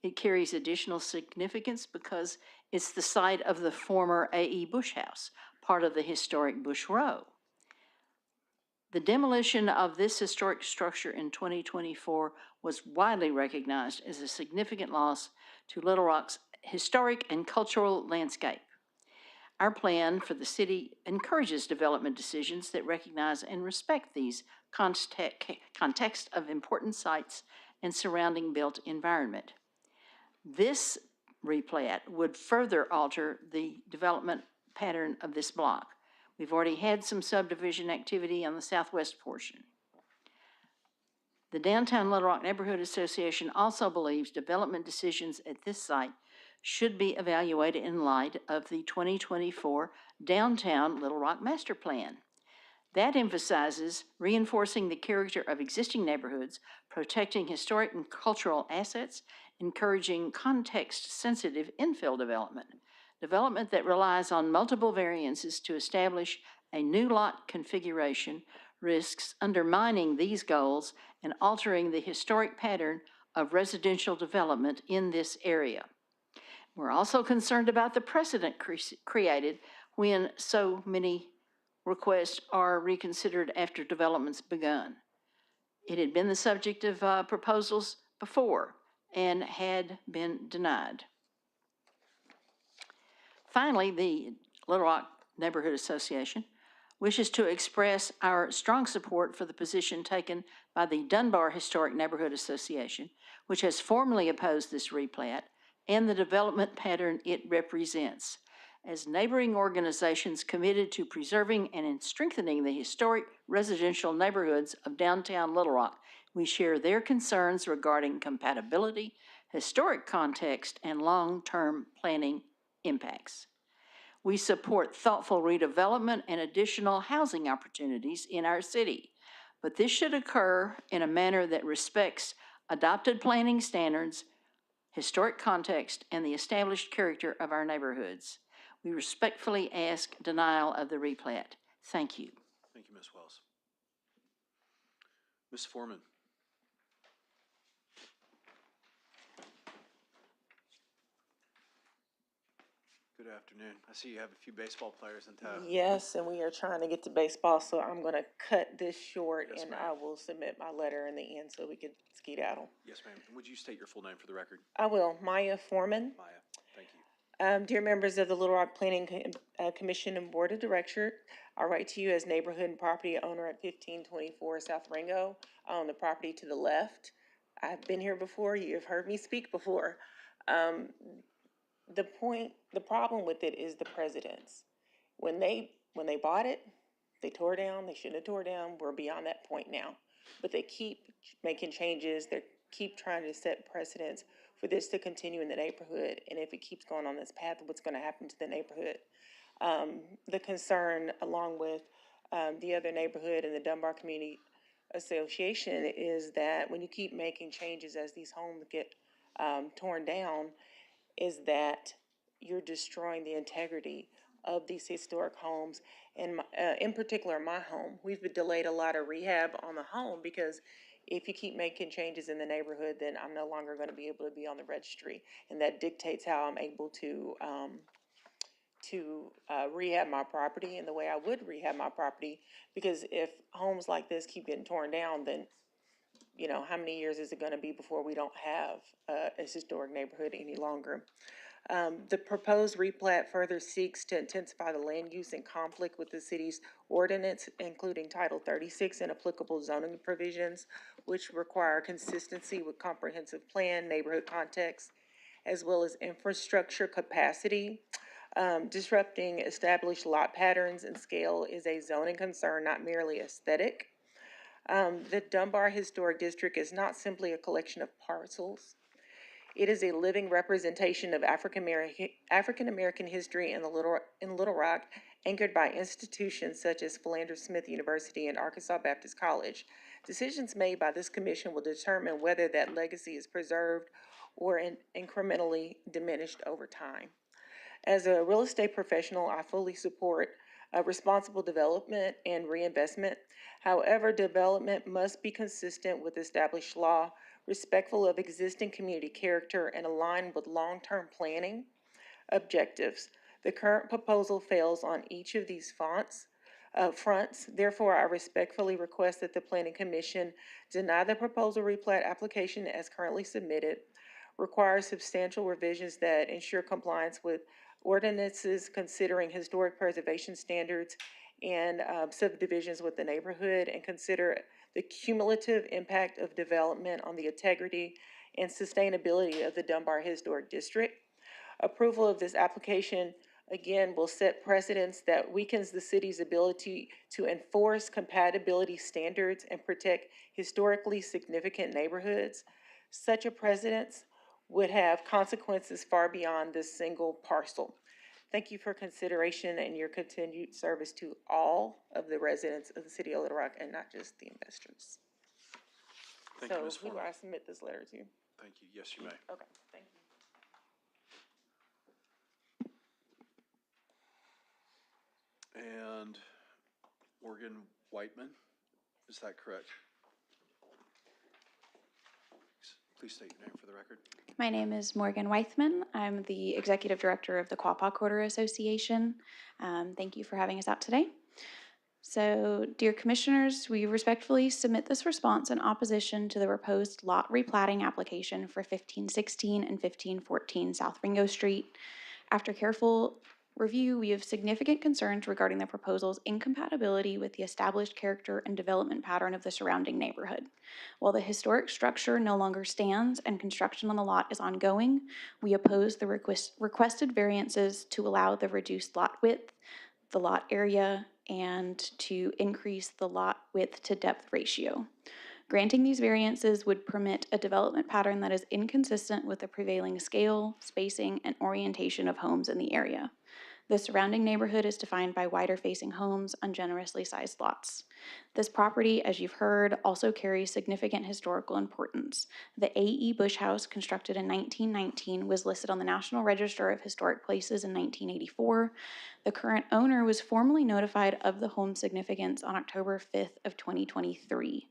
It carries additional significance because it's the site of the former A.E. Bush House, part of the historic Bush Row. The demolition of this historic structure in 2024 was widely recognized as a significant loss to Little Rock's historic and cultural landscape. Our plan for the city encourages development decisions that recognize and respect these context of important sites and surrounding built environment. This replat would further alter the development pattern of this block. We've already had some subdivision activity on the southwest portion. The Downtown Little Rock Neighborhood Association also believes development decisions at this site should be evaluated in light of the 2024 Downtown Little Rock Master Plan. That emphasizes reinforcing the character of existing neighborhoods, protecting historic and cultural assets, encouraging context-sensitive infill development. Development that relies on multiple variances to establish a new lot configuration risks undermining these goals and altering the historic pattern of residential development in this area. We're also concerned about the precedent created when so many requests are reconsidered after development's begun. It had been the subject of proposals before and had been denied. Finally, the Little Rock Neighborhood Association wishes to express our strong support for the position taken by the Dunbar Historic Neighborhood Association, which has formally opposed this replat and the development pattern it represents. As neighboring organizations committed to preserving and strengthening the historic residential neighborhoods of downtown Little Rock, we share their concerns regarding compatibility, historic context, and long-term planning impacts. We support thoughtful redevelopment and additional housing opportunities in our city, but this should occur in a manner that respects adopted planning standards, historic context, and the established character of our neighborhoods. We respectfully ask denial of the replat. Thank you. Thank you, Ms. Wells. Ms. Foreman. Good afternoon. I see you have a few baseball players in town. Yes, and we are trying to get to baseball, so I'm gonna cut this short Yes, and ma'am. I will submit my letter in the end so we can skedaddle. Yes, ma'am. Would you state your full name for the record? I will. Maya Foreman. Maya, thank you. Dear members of the Little Rock Planning Commission and Board of Directors, I write to you as neighborhood and property owner at 1524 South Ringo. I own the property to the left. I've been here before. You have heard me speak before. The problem with it is the precedents. When they bought it, they tore down. They shouldn't have tore down. We're beyond that point now. But they keep making changes. They keep trying to set precedents for this to continue in the neighborhood. And if it keeps going on this path, what's going to happen to the neighborhood? The concern, along with the other neighborhood and the Dunbar Community Association, is that when you keep making changes as these homes get torn down, is that you're destroying the integrity of these historic homes. And in particular, my home, we've delayed a lot of rehab on the home because if you keep making changes in the neighborhood, then I'm no longer gonna be able to be on the registry. And that dictates how I'm able to rehab my property and the way I would rehab my property. Because if homes like this keep getting torn down, then, you know, how many years is it gonna be before we don't have a historic neighborhood any longer? The proposed replat further seeks to intensify the land use in conflict with the city's ordinance, including Title 36 and applicable zoning provisions, which require consistency with comprehensive plan, neighborhood context, as well as infrastructure capacity. Disrupting established lot patterns and scale is a zoning concern, not merely aesthetic. The Dunbar Historic District is not simply a collection of parcels. It is a living representation of African American history in Little Rock, anchored by institutions such as Philander Smith University and Arkansas Baptist College. Decisions made by this commission will determine whether that legacy is preserved or incrementally diminished over time. As a real estate professional, I fully support responsible development and reinvestment. However, development must be consistent with established law, respectful of existing community character, and aligned with long-term planning objectives. The current proposal fails on each of these fronts. Therefore, I respectfully request that the Planning Commission deny the proposal replat application as currently submitted, require substantial revisions that ensure compliance with ordinances considering historic preservation standards and subdivisions with the neighborhood, and consider the cumulative impact of development on the integrity and sustainability of the Dunbar Historic District. Approval of this application, again, will set precedents that weakens the city's ability to enforce compatibility standards and protect historically significant neighborhoods. Such a precedent would have consequences far beyond this single parcel. Thank you for consideration and your continued service to all of the residents of the city of Little Rock and not just the investors. Thank you, Ms. So who do Foreman. I submit this letter to? Thank you. Yes, you may. Okay, thank you. And Morgan Whiteman, is that correct? Please state your name for the record. My name is Morgan Weithman. I'm the Executive Director of the Quapaw Quarter Association. Thank you for having us out today. So, dear Commissioners, we respectfully submit this response in opposition to the proposed lot replatting application for 1516 and 1514 South Ringo Street. After careful review, we have significant concerns regarding the proposal's incompatibility with the established character and development pattern of the surrounding neighborhood. While the historic structure no longer stands and construction on the lot is ongoing, we oppose the requested variances to allow the reduced lot width, the lot area, and to increase the lot width to depth ratio. Granting these variances would permit a development pattern that is inconsistent with the prevailing scale, spacing, and orientation of homes in the area. The surrounding neighborhood is defined by wider-facing homes on generously sized lots. This property, as you've heard, also carries significant historical importance. The A.E. Bush House, constructed in 1919, was listed on the National Register of Historic Places in 1984. The current owner was formally notified of the home's significance on October 5th of 2023.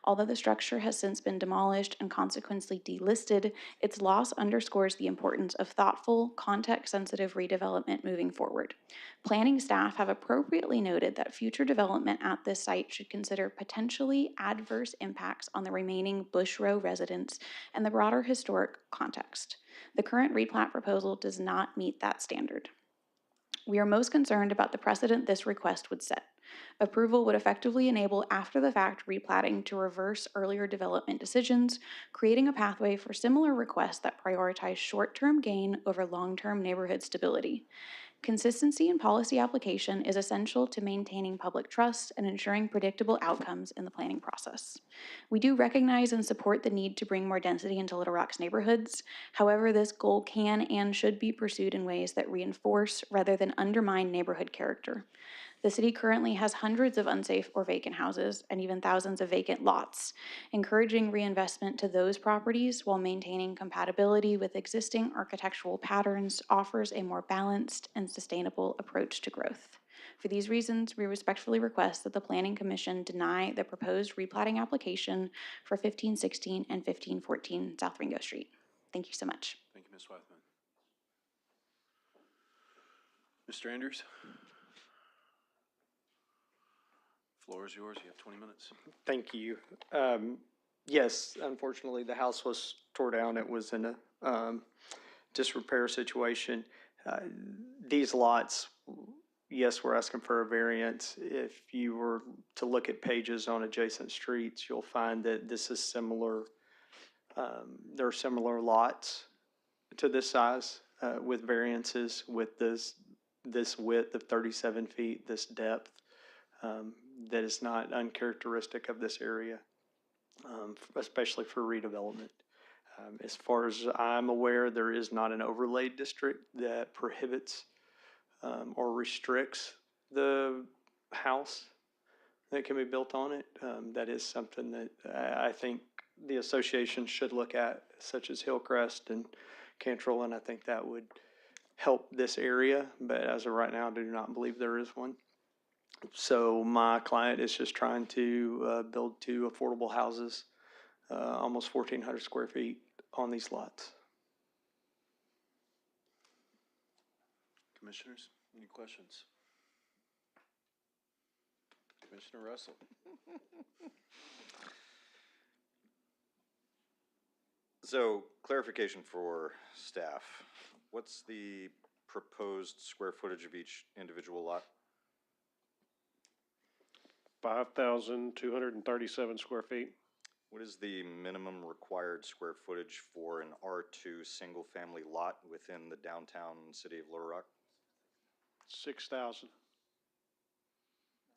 Although the structure has since been demolished and consequently delisted, its loss underscores the importance of thoughtful, context-sensitive redevelopment moving forward. Planning staff have appropriately noted that future development at this site should consider potentially adverse impacts on the remaining Bush Row residents and the broader historic context. The current replat proposal does not meet that standard. We are most concerned about the precedent this request would set. Approval would effectively enable after-the-fact replatting to reverse earlier development decisions, creating a pathway for similar requests that prioritize short-term gain over long-term neighborhood stability. Consistency in policy application is essential to maintaining public trust and ensuring predictable outcomes in the planning process. We do recognize and support the need to bring more density into Little Rock's neighborhoods. However, this goal can and should be pursued in ways that reinforce rather than undermine neighborhood character. The city currently has hundreds of unsafe or vacant houses and even thousands of vacant lots. Encouraging reinvestment to those properties while maintaining compatibility with existing architectural patterns offers a more balanced and sustainable approach to growth. For these reasons, we respectfully request that the Planning Commission deny the proposed replating application for 1516 and 1514 South Ringo Street. Thank you so much. Thank you, Ms. Wythman. Mr. Andrews? Floor is yours. You have 20 minutes. Thank you. Yes, unfortunately, the house was tore down. It was in a disrepair situation. These lots, yes, we're asking for a variance. If you were to look at pages on adjacent streets, you'll find that this is similar. There are similar lots to this size with variances with this width of 37 feet, this depth. That is not uncharacteristic of this area, especially for redevelopment. As far as I'm aware, there is not an overlay district that prohibits or restricts the house that can be built on it. That is something that I think the association should look at, such as Hillcrest and Cantrell, and I think that would help this area, but as of right now, I do not believe there is one. So my client is just trying to build 2 affordable houses, almost 1,400 square feet on these lots. Commissioners, any questions? Commissioner Russell? So clarification for staff, what's the proposed square footage of each individual lot? 5,237 square feet. What is the minimum required square footage for an R2 single-family lot within the downtown city of Little Rock? 6,000.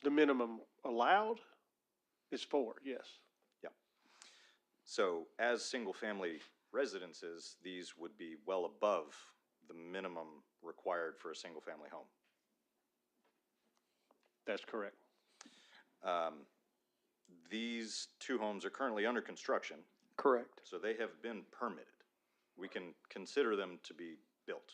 The minimum allowed is 4, yes. Yeah. So as single-family residences, these would be well above the minimum required for a single-family home. That's correct. These 2 homes are currently under construction, Correct. so they have been permitted. We can consider them to be built,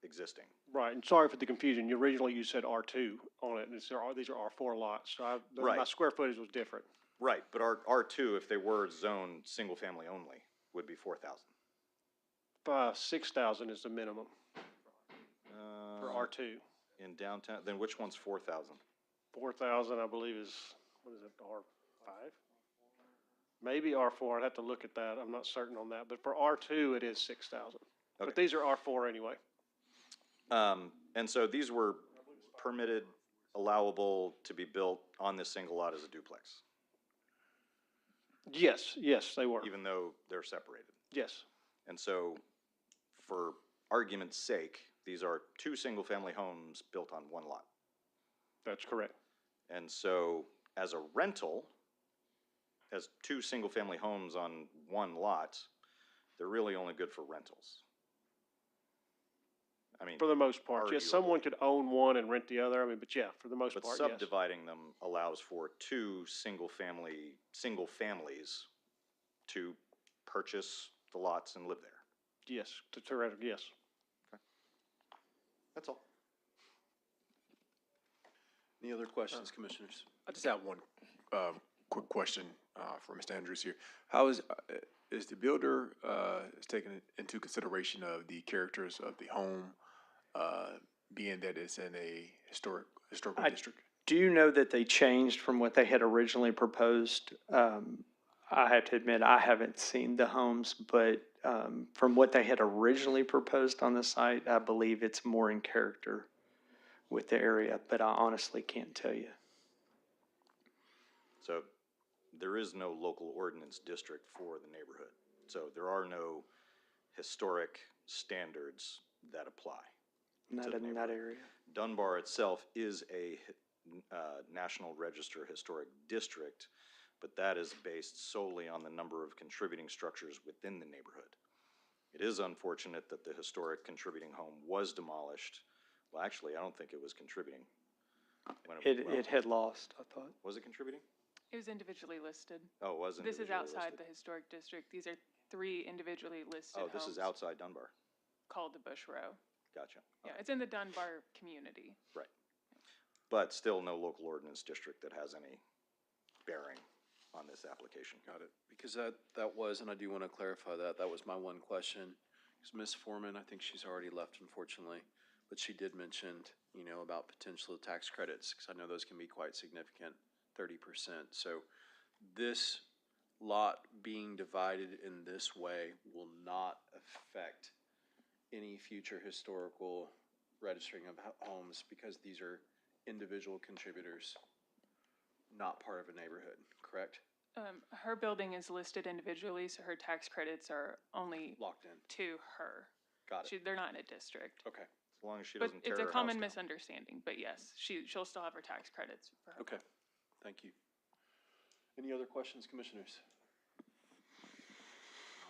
existing. Right, and sorry for the confusion. Originally, you said R2 on it, and these are R4 lots, so my Right. square footage was different. Right, but our R2, if they were zoned single-family only, would be 4,000. 6,000 is the minimum for R2. In downtown, then which one's 4,000? 4,000, I believe, is, what is it, R5? Maybe R4, I'd have to look at that. I'm not certain on that, but for R2, it is 6,000. But these are R4 anyway. And so these were permitted, allowable to be built on this single lot as a duplex, Yes, yes, they were. even though they're separated. Yes, And so, for argument's sake, these are 2 single-family homes built on 1 lot. that's correct. And so, as a rental, as 2 single-family homes on 1 lot, they're really only good for rentals. I mean, For the most part, yes, arguably. someone could own one and rent the other, I mean, but yeah, for the most But part, yes. subdividing them allows for 2 single families to purchase the lots and live there. Yes, theoretically, yes. That's all. Any other questions, commissioners? I just have one quick question for Mr. Andrews here. How is the builder is taking into consideration of the characters of the home, being that it's in a historical district? Do you know that they changed from what they had originally proposed? I have to admit, I haven't seen the homes, but from what they had originally proposed on the site, I believe it's more in character with the area, but I honestly can't tell you. So there is no local ordinance district for the neighborhood. So there are no historic standards that apply. Not in that area. Dunbar itself is a National Register Historic District, but that is based solely on the number of contributing structures within the neighborhood. It is unfortunate that the historic contributing home was demolished. Well, actually, I don't think it was contributing. It had lost, I thought. Was it contributing? It was individually listed. Oh, it was This is individually outside listed. the historic district. These are 3 individually listed Oh, homes. this is outside Dunbar. Called the Bush Row. Gotcha. Yeah, it's in the Dunbar community. Right. but still no local ordinance district that has any bearing on this application. Got it. Because that was, and I do want to clarify that was my one question. Because Ms. Foreman, I think she's already left unfortunately, but she did mention, about potential tax credits, because I know those can be quite significant, 30%. So this lot being divided in this way will not affect any future historical registering of homes, because these are individual contributors, not part of a neighborhood, correct? Her building is listed individually, so her tax credits are only Locked in. to her. Got it. They're not in a district. Okay. As long as she But doesn't tear it's her a house common down. misunderstanding, but yes, she'll still have her tax credits for her. Okay. Thank you. Any other questions, commissioners?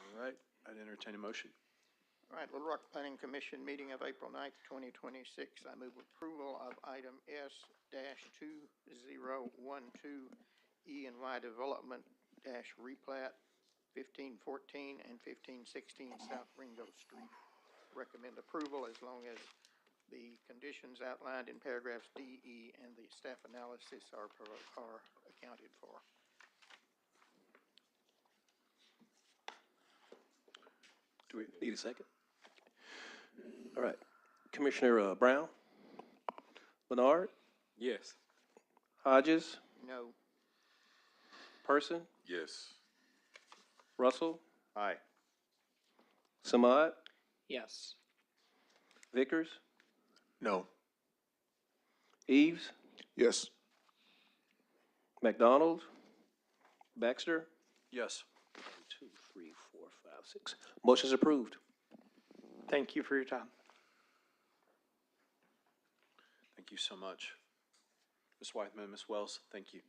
All right. I'd entertain a motion. All right, Little Rock Planning Commission meeting of April 9th, 2026. I move approval of item S-2012 E and Y Development replat 1514 and 1516 South Ringo Street. Recommend approval as long as the conditions outlined in paragraphs D, E, and the staff analysis are accounted for. Do we need a second? All right. Commissioner Brown? Bernard? Yes. Hodges? No. Person? Yes. Russell? Aye. Samad? Yes. Vickers? No. Eves? Yes. McDonald? Baxter? Yes. 1, 2, 3, 4, 5, 6. Motion's approved. Thank you for your time. Thank you so much. Ms. Whiteman, Ms. Wells, thank you.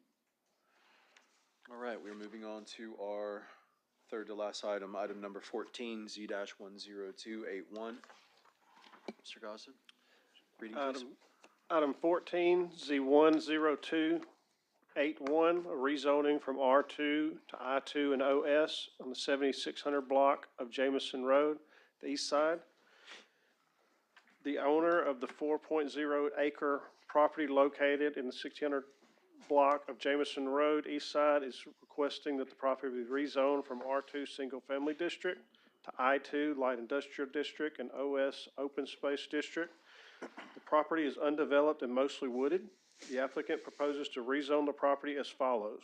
All right, we're moving on to our third to last item, item number 14, Z-10281. Mr. Goslin, reading please. Item 14, Z10281, a rezoning from R2 to I2 and OS on the 7600 block of Jamison Road, the east side. The owner of the 4.0 acre property located in the 1600 block of Jamison Road, east side, is requesting that the property be rezoned from R2 Single Family District to I2 Light Industrial District and OS Open Space District. The property is undeveloped and mostly wooded. The applicant proposes to rezone the property as follows.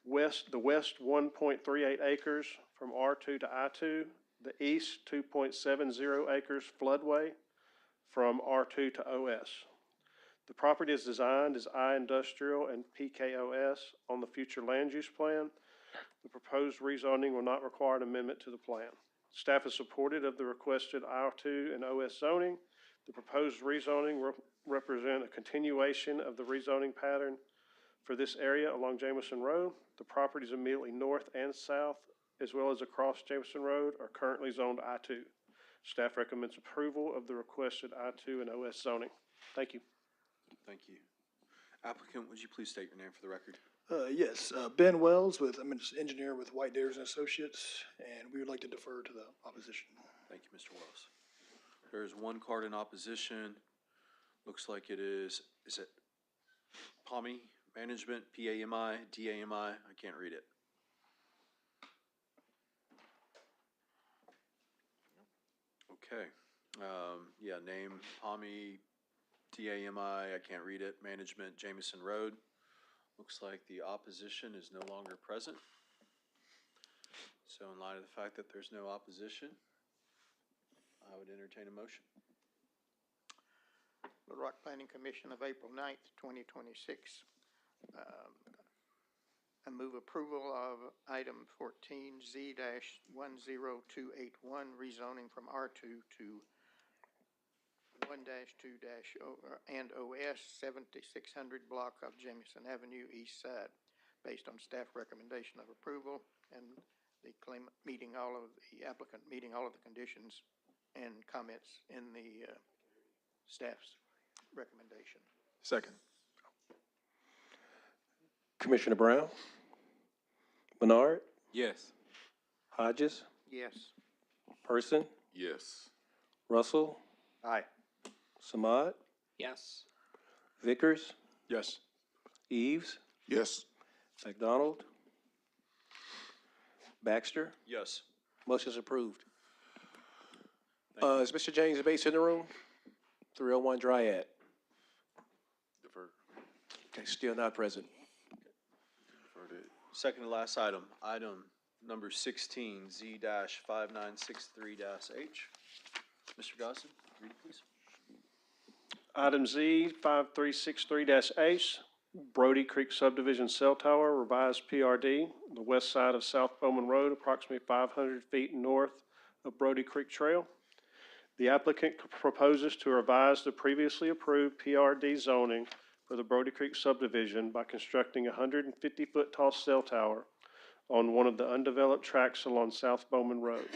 The west 1.38 acres from R2 to I2, the east 2.70 acres floodway from R2 to OS. The property is designed as I Industrial and PKOS on the future land use plan. The proposed rezoning will not require an amendment to the plan. Staff is supportive of the requested R2 and OS zoning. The proposed rezoning will represent a continuation of the rezoning pattern for this area along Jamison Road. The properties immediately north and south, as well as across Jamison Road, are currently zoned I2. Staff recommends approval of the requested I2 and OS zoning. Thank you. Thank you. Applicant, would you please state your name for the record? Yes, Ben Wells I'm an engineer with White Daters and Associates, and we would like to defer to the opposition. Thank you, Mr. Wells. There's one card in opposition. Looks like it is it PAMI Management, PAMI, DAMI? I can't read it. Okay. Yeah, name PAMI, DAMI, I can't read it. Management, Jamison Road. Looks like the opposition is no longer present. So in light of the fact that there's no opposition, I would entertain a motion. Little Rock Planning Commission of April 9th, 2026. I move approval of item 14, Z-10281, rezoning from R2 to 1-2- and OS 7600 block of Jamison Avenue, east side, based on staff recommendation of approval and the claimant meeting the applicant meeting all of the conditions and comments in the staff's recommendation. Second. Commissioner Brown? Bernard? Yes. Hodges? Yes. Person? Yes. Russell? Aye. Samad? Yes. Vickers, Yes. Eves, Yes. McDonald, Baxter. Yes. Motion's approved. Is Mr. James Bates in the room? 301 Dryad. Deferred. Okay, still not present. Deferred it. Second to last item, item number 16, Z-5963-H. Mr. Gossett, read it, please. Item Z 5363-H, Brody Creek Subdivision Cell Tower, revised PRD, the west side of South Bowman Road, approximately 500 feet north of Brody Creek Trail. The applicant proposes to revise the previously approved PRD zoning for the Brody Creek subdivision by constructing a 150-foot tall cell tower on one of the undeveloped tracts along South Bowman Road,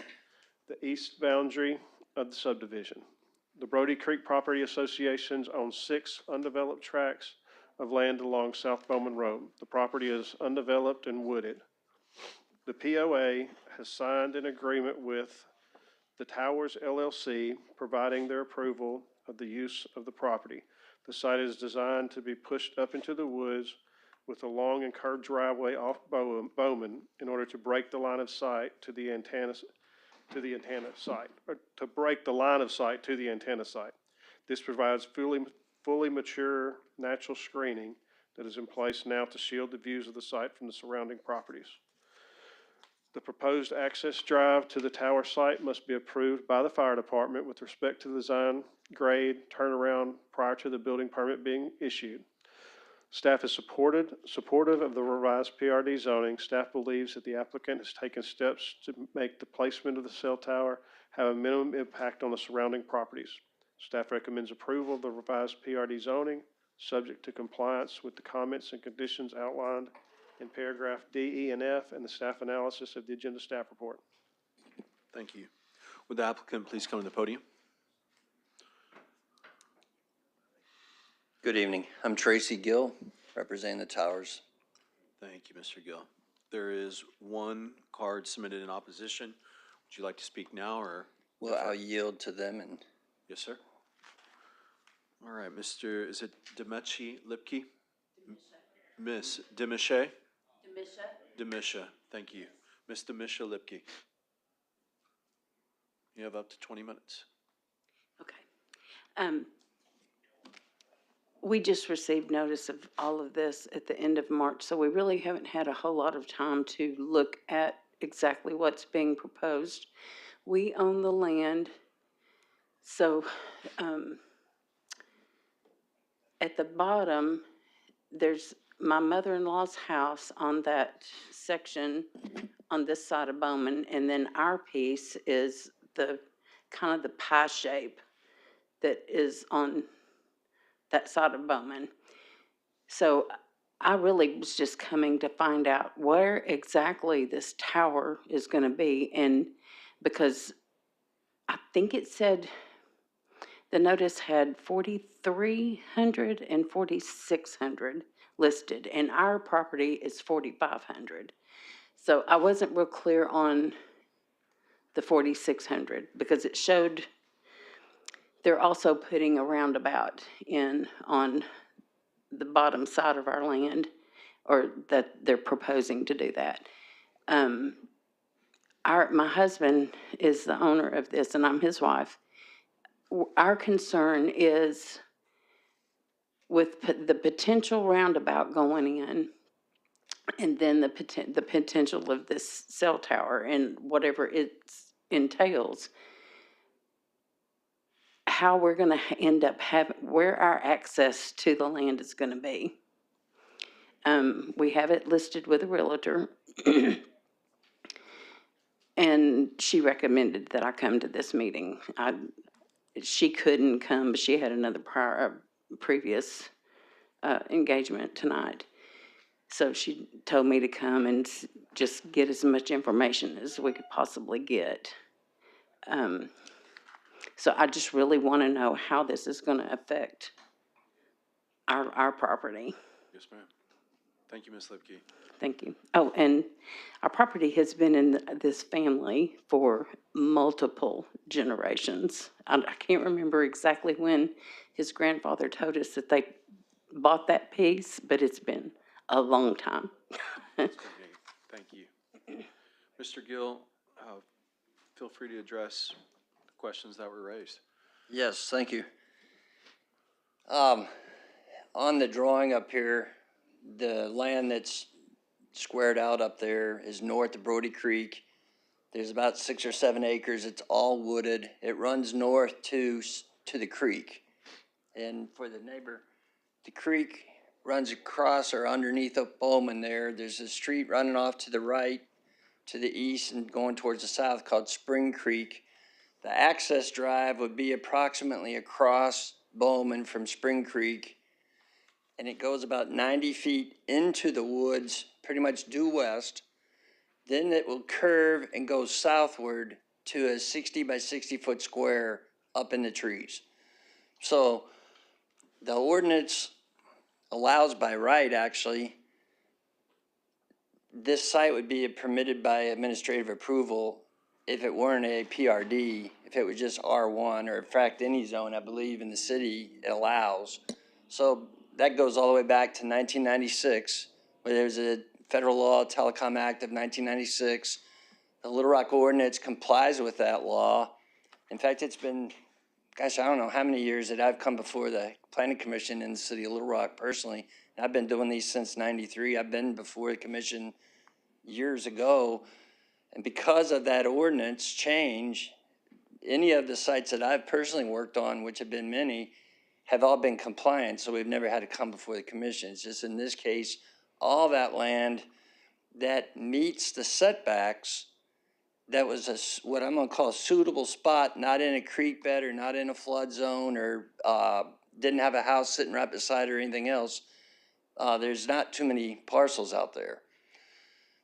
the east boundary of the subdivision. The Brody Creek Property Associations own 6 undeveloped tracts of land along South Bowman Road. The property is undeveloped and wooded. The POA has signed an agreement with the Towers LLC, providing their approval of the use of the property. The site is designed to be pushed up into the woods with a long and curved driveway off Bowman in order to break the line of sight to the antenna site, or to break the line of sight to the antenna site. This provides fully mature natural screening that is in place now to shield the views of the site from the surrounding properties. The proposed access drive to the tower site must be approved by the fire department with respect to the design, grade, turnaround prior to the building permit being issued. Staff is supportive of the revised PRD zoning. Staff believes that the applicant has taken steps to make the placement of the cell tower have a minimum impact on the surrounding properties. Staff recommends approval of the revised PRD zoning, subject to compliance with the comments and conditions outlined in paragraph D, E, and F, and the staff analysis of the agenda staff report. Thank you. Would the applicant please come to the podium? Good evening. I'm Tracy Gill, representing the Towers. Thank you, Mr. Gill. There is one card submitted in opposition. Would you like to speak now, or? Well, I'll yield to them and. Yes, sir. All right, Mr., is it Demeche Lipke? Miss Demeche? Demisha, thank you. Ms. Demisha Lipke. You have up to 20 minutes. Okay. We just received notice of all of this at the end of March, so we really haven't had a whole lot of time to look at exactly what's being proposed. We own the land, so at the bottom, there's my mother-in-law's house on that section on this side of Bowman, and then our piece is the kind of the pie shape that is on that side of Bowman. So I really was just coming to find out where exactly this tower is going to be, and because I think it said the notice had 4,300 and 4,600 listed, and our property is 4,500. So I wasn't real clear on the 4,600 because it showed they're also putting a roundabout in on the bottom side of our land, or that they're proposing to do that. My husband is the owner of this, and I'm his wife. Our concern is with the potential roundabout going in, and then the potential of this cell tower and whatever it entails, how we're going to end up having, where our access to the land is going to be. We have it listed with a realtor, and she recommended that I come to this meeting. She couldn't come, but she had another previous engagement tonight. So she told me to come and just get as much information as we could possibly get. So I just really want to know how this is going to affect our property. Yes, ma'am. Thank you, Ms. Lipke. Thank you. Oh, and our property has been in this family for multiple generations. I can't remember exactly when his grandfather told us that bought that piece, but it's been a long time. Okay, thank you. Mr. Gill, feel free to address the questions that were raised. Yes, thank you. On the drawing up here, the land that's squared out up there is north of Brody Creek. There's about 6 or 7 acres. It's all wooded. It runs north to the creek. And for the neighbor, the creek runs across or underneath of Bowman there. There's a street running off to the right, to the east, and going towards the south called Spring Creek. The access drive would be approximately across Bowman from Spring Creek, and it goes about 90 feet into the woods, pretty much due west. Then it will curve and go southward to a 60 by 60 foot square up in the trees. So the ordinance allows by right, actually, this site would be permitted by administrative approval if it weren't a PRD, if it was just R1, or in fact any zone, I believe, in the city it allows. So that goes all the way back to 1996, where there's a Federal Law, Telecom Act of 1996. The Little Rock Ordinance complies with that law. In fact, it's been, gosh, I don't know how many years that I've come before the Planning Commission in the city of Little Rock personally. And I've been doing these since '93. I've been before the commission years ago. And because of that ordinance change, any of the sites that I've personally worked on, which have been many, have all been compliant. So we've never had to come before the commission. It's just in this case, all that land that meets the setbacks, that was what I'm gonna call a suitable spot, not in a creek bed or not in a flood zone or didn't have a house sitting right beside it or anything else. There's not too many parcels out there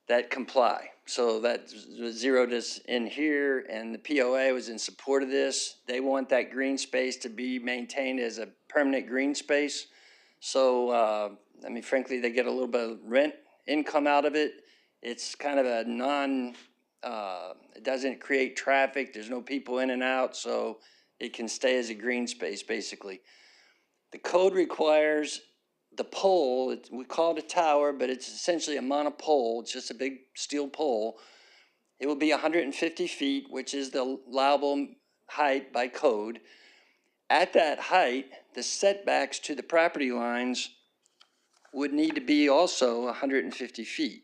that comply. So that zeroed us in here, and the POA was in support of this. They want that green space to be maintained as a permanent green space. So, I mean, frankly, they get a little bit of rent income out of it. It's kind of a it doesn't create traffic. There's no people in and out, so it can stay as a green space, basically. The code requires the pole, we call it a tower, but it's essentially a monopole. It's just a big steel pole. It will be 150 feet, which is the allowable height by code. At that height, the setbacks to the property lines would need to be also 150 feet.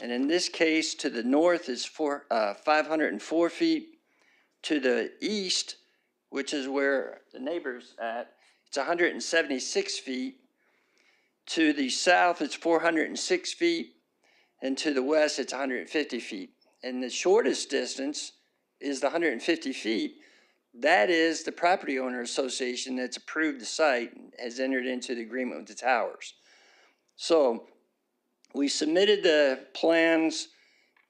And in this case, to the north is 504 feet. To the east, which is where the neighbor's at, it's 176 feet. To the south, it's 406 feet. And to the west, it's 150 feet. And the shortest distance is the 150 feet. That is the property owner association that's approved the site, has entered into the agreement with the towers. So we submitted the plans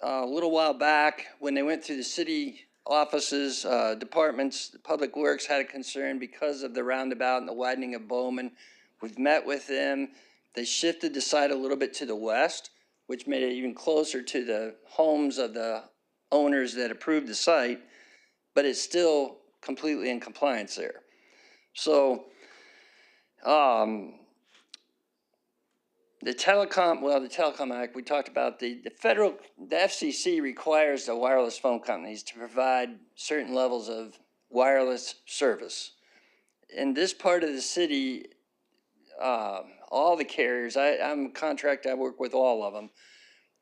a little while back when they went through the city offices, departments. Public Works had a concern because of the roundabout and the widening of Bowman. We've met with them. They shifted the site a little bit to the west, which made it even closer to the homes of the owners that approved the site, but it's still completely in compliance there. So the Telecom Act, we talked about the FCC requires the wireless phone companies to provide certain levels of wireless service. In this part of the city, all the carriers, I'm a contractor, I work with all of them,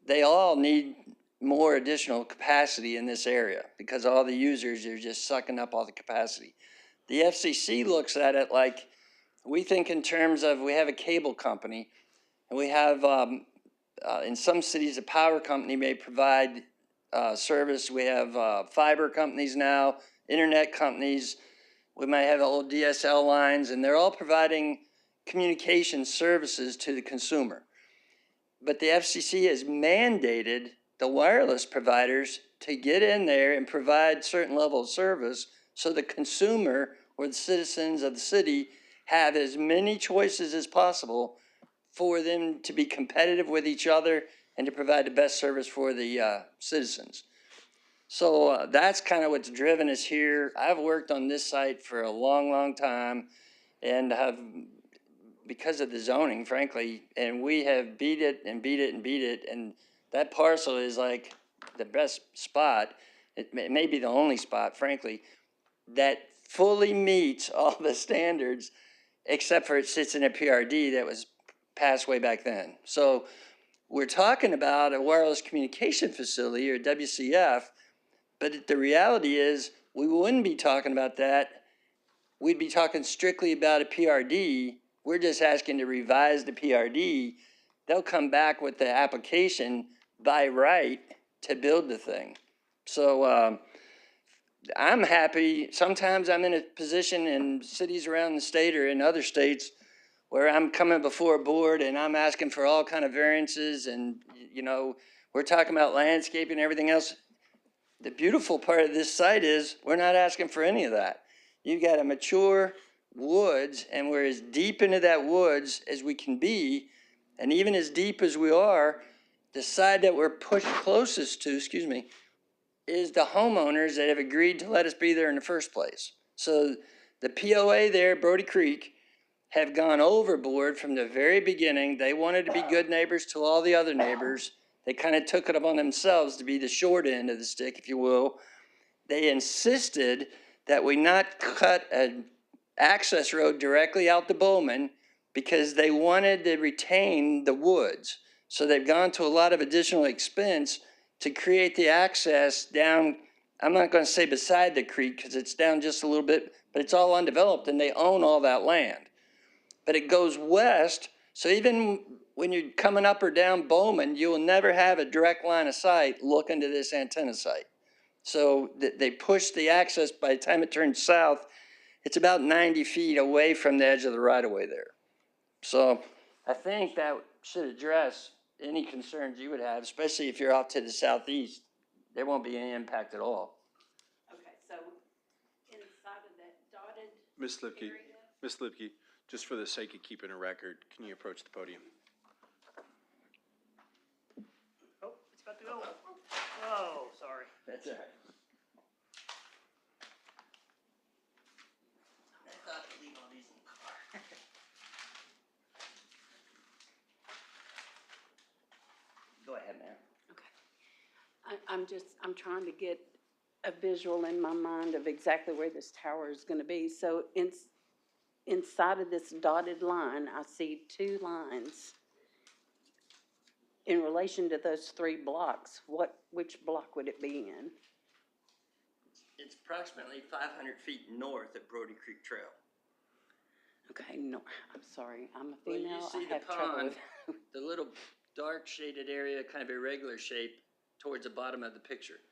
they all need more additional capacity in this area because all the users are just sucking up all the capacity. The FCC looks at it like, we think in terms of, we have a cable company, and we have, in some cities, a power company may provide service. We have fiber companies now, internet companies. We might have old DSL lines, and they're all providing communication services to the consumer. But the FCC has mandated the wireless providers to get in there and provide certain level of service so the consumer or the citizens of the city have as many choices as possible for them to be competitive with each other and to provide the best service for the citizens. So that's kind of what's driven us here. I've worked on this site for a long, long time and have because of the zoning, frankly, and we have beat it and beat it and beat it, and that parcel is like the best spot. It may be the only spot, frankly, that fully meets all the standards, except for it sits in a PRD that was passed way back then. So we're talking about a wireless communication facility, or WCF, but the reality is we wouldn't be talking about that. We'd be talking strictly about a PRD. We're just asking to revise the PRD. They'll come back with the application by right to build the thing. So I'm happy. Sometimes I'm in a position in cities around the state or in other states where I'm coming before a board and I'm asking for all kind of variances, and, you know, we're talking about landscaping and everything else. The beautiful part of this site is we're not asking for any of that. You've got a mature woods, and we're as deep into that woods as we can be. And even as deep as we are, the side that we're pushed closest to, is the homeowners that have agreed to let us be there in the first place. So the POA there, Brody Creek, have gone overboard from the very beginning. They wanted to be good neighbors to all the other neighbors. They kind of took it upon themselves to be the short end of the stick, if you will. They insisted that we not cut an access road directly out to Bowman because they wanted to retain the woods. So they've gone to a lot of additional expense to create the access down, I'm not going to say beside the creek because it's down just a little bit, but it's all undeveloped and they own all that land. But it goes west, so even when you're coming up or down Bowman, you will never have a direct line of sight looking to this antenna site. So they push the access, by the time it turns south, it's about 90 feet away from the edge of the right-of-way there. So I think that should address any concerns you would have, especially if you're off to the southeast. There won't be any impact at all. Okay, so inside of that dotted Ms. Lipke, just for the sake of keeping a record, can you approach the podium? Oh, it's about to go. Oh, sorry. That's all right. I thought to leave all these in the car. Go ahead, ma'am. I'm trying to get a visual in my mind of exactly where this tower is gonna be. So inside of this dotted line, I see two lines. In relation to those 3 blocks, which block would it be in? It's approximately 500 feet north of Brody Creek Trail. Okay, no, I'm sorry, I'm a Well, female, you I see the have trouble pond, with. the little dark shaded area, kind of irregular shape towards the bottom of the picture.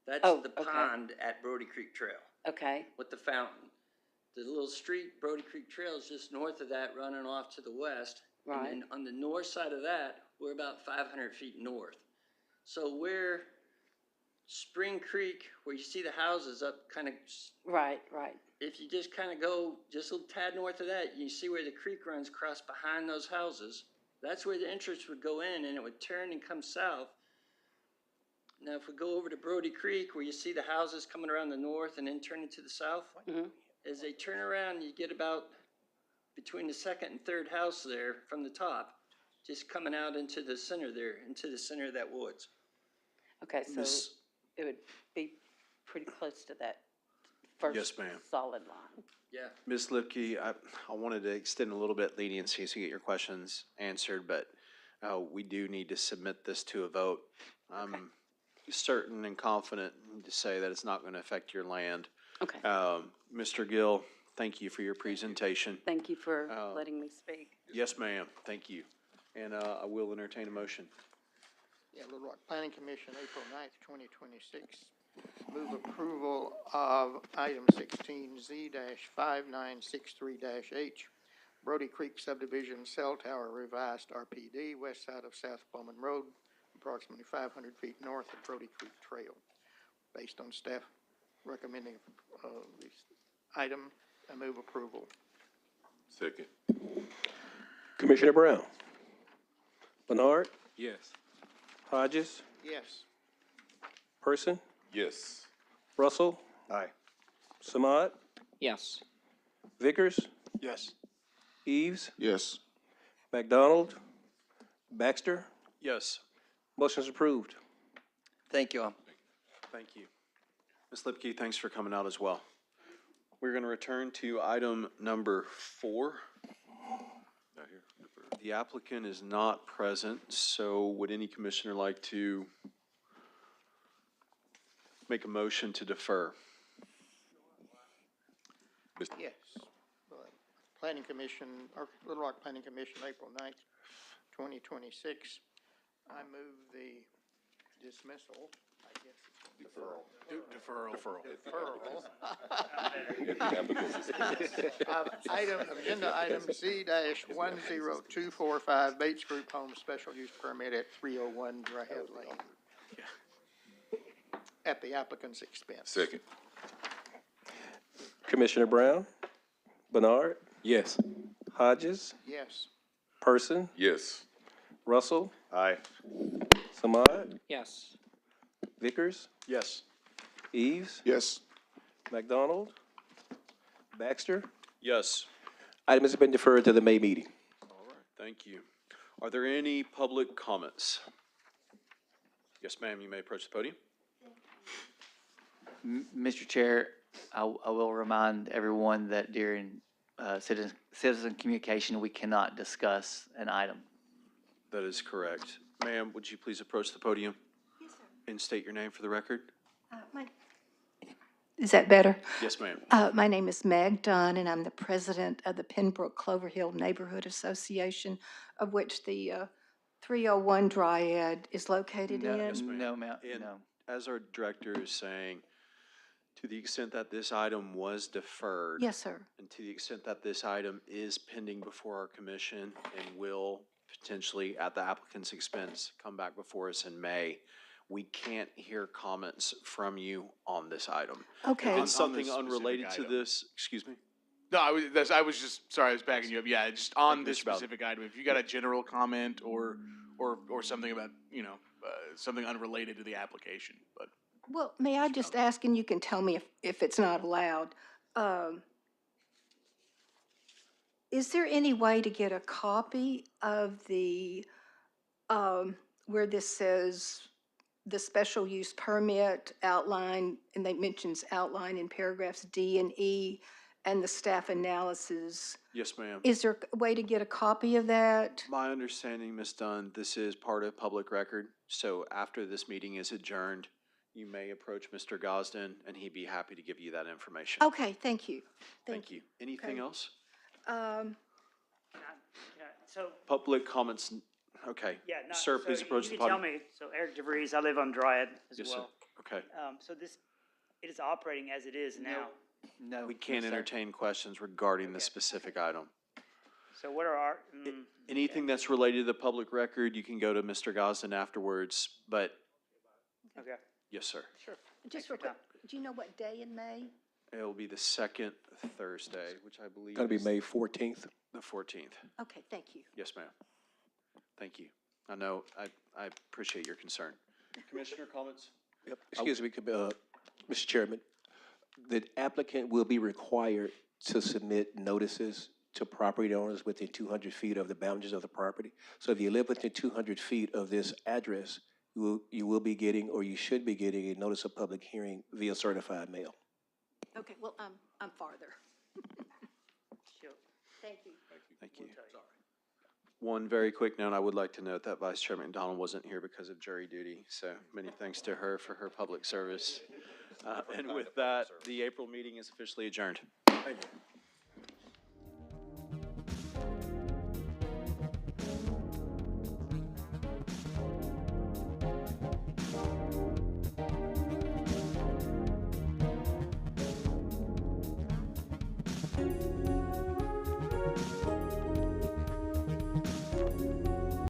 That's Oh, the okay. pond at Brody Creek Trail Okay, with the fountain. The little street, Brody Creek Trail, is just north of that, running off to the west. Right. And then on the north side of that, we're about 500 feet north. So we're Spring Creek, where you see the houses up kind of, right. if you just kind of go just a little tad north of that, you see where the creek runs across behind those houses. That's where the entrance would go in, and it would turn and come south. Now, if we go over to Brody Creek, where you see the houses coming around the north and then turning to the south, as they turn around, you get about between the second and third house there from the top, just coming out into the center there, into the center of that woods. Okay, so it would be pretty close to that first Yes, ma'am. solid line. Yeah. Ms. Lipke, I wanted to extend a little bit leniency to get your questions answered, but we do need to submit this to a vote. I'm certain and confident to say that it's not going to affect your land. Okay. Mr. Gill, thank you for your presentation. Thank you for letting me speak. Yes, ma'am. Thank you. And I will entertain a motion. Yeah, Little Rock Planning Commission, April 9th, 2026. Move approval of item 16Z-5963-H, Brody Creek Subdivision Cell Tower Revised RPD, west side of South Bowman Road, approximately 500 feet north of Brody Creek Trail. Based on staff recommending this item, I move approval. Second. Commissioner Brown? Bernard? Yes. Hodges? Yes. Person? Yes. Russell? Aye. Samad? Yes. Vickers? Yes. Eves, Yes. McDonald, Baxter. Yes. Motion is approved. Thank you all. Thank you. Ms. Lipke, thanks for coming out as well. We're going to return to item number 4. Not here. The applicant is not present, so would any commissioner like to make a motion to defer? Yes. Planning Commission, or Little Rock Planning Commission, April 9th, 2026. I move the dismissal, I guess. Agenda item Z-10245, Bates Group Home Special Use Permit at 301 Dryhead Lane. At the applicant's expense. Second. Commissioner Brown, Bernard, Yes. Hodges, Yes. Person, Yes. Russell, Aye. Samad, Yes. Vickers, Yes. Eves, Yes. McDonald, Baxter. Yes. Item has been deferred to the May meeting. All right, thank you. Are there any public comments? Yes, ma'am, you may approach the podium. Mr. Chair, I will remind everyone that during citizen communication, we cannot discuss an item. That is correct. Ma'am, would you please approach the podium? Yes, sir. And state your name for the record? Is that better? Yes, ma'am. My name is Meg Dunn, and I'm the president of the Pembroke Clover Hill Neighborhood Association, of which the 301 Dryad is located in. No, ma'am, And no. as our director is saying, to the extent that this item was deferred. Yes, sir. And to the extent that this item is pending before our commission and will potentially, at the applicant's expense, come back before us in May, we can't hear comments from you on this item. Okay. If it's On this something unrelated to specific item. this, excuse me? No, I was just, sorry, I was backing you up. Yeah, just on Thank you, this Mr. Bowden. specific item, if you got a general comment or something about, something unrelated to the application, but. Well, may I just ask, and you can tell me if it's not allowed, is there any way to get a copy of the, where this says the special use permit outline, and it mentions outline in paragraphs D and E, and the staff analysis? Yes, ma'am. Is there a way to get a copy of that? My understanding, Ms. Dunn, this is part of public record, so after this meeting is adjourned, you may approach Mr. Gosden, and he'd be happy to give you that information. Okay, thank you. Thank you. Anything Okay. else? So, Public comments, okay. yeah, no, Sir, so please approach you the can tell podium. me, so Eric DeVries, I live on Dryad as Yes, sir. well. Okay. So this, it is operating as it is now. No. We can't sir. entertain questions regarding the specific item. So what are our, Anything that's related to the public record, you can go to Mr. Gosden afterwards, but, okay, yes, sir. sure. Just real quick, do you know what day in May? It will be the second Thursday, which I believe Gonna be is May 14th. the 14th. Okay, thank you. Yes, ma'am. Thank you. I know, I appreciate your concern. Commissioner, comments? Yep. Excuse me, Mr. Chairman. The applicant will be required to submit notices to property owners within 200 feet of the boundaries of the property. So if you live within 200 feet of this address, you will be getting, or you should be getting, a notice of public hearing via certified mail. Okay, well, I'm farther. Sure. Thank you. Thank you. One very quick note, I would like to note that Vice Chairman McDonald wasn't here because of jury duty, so many thanks to her for her public service. And with that, the April meeting is officially adjourned. Thank you.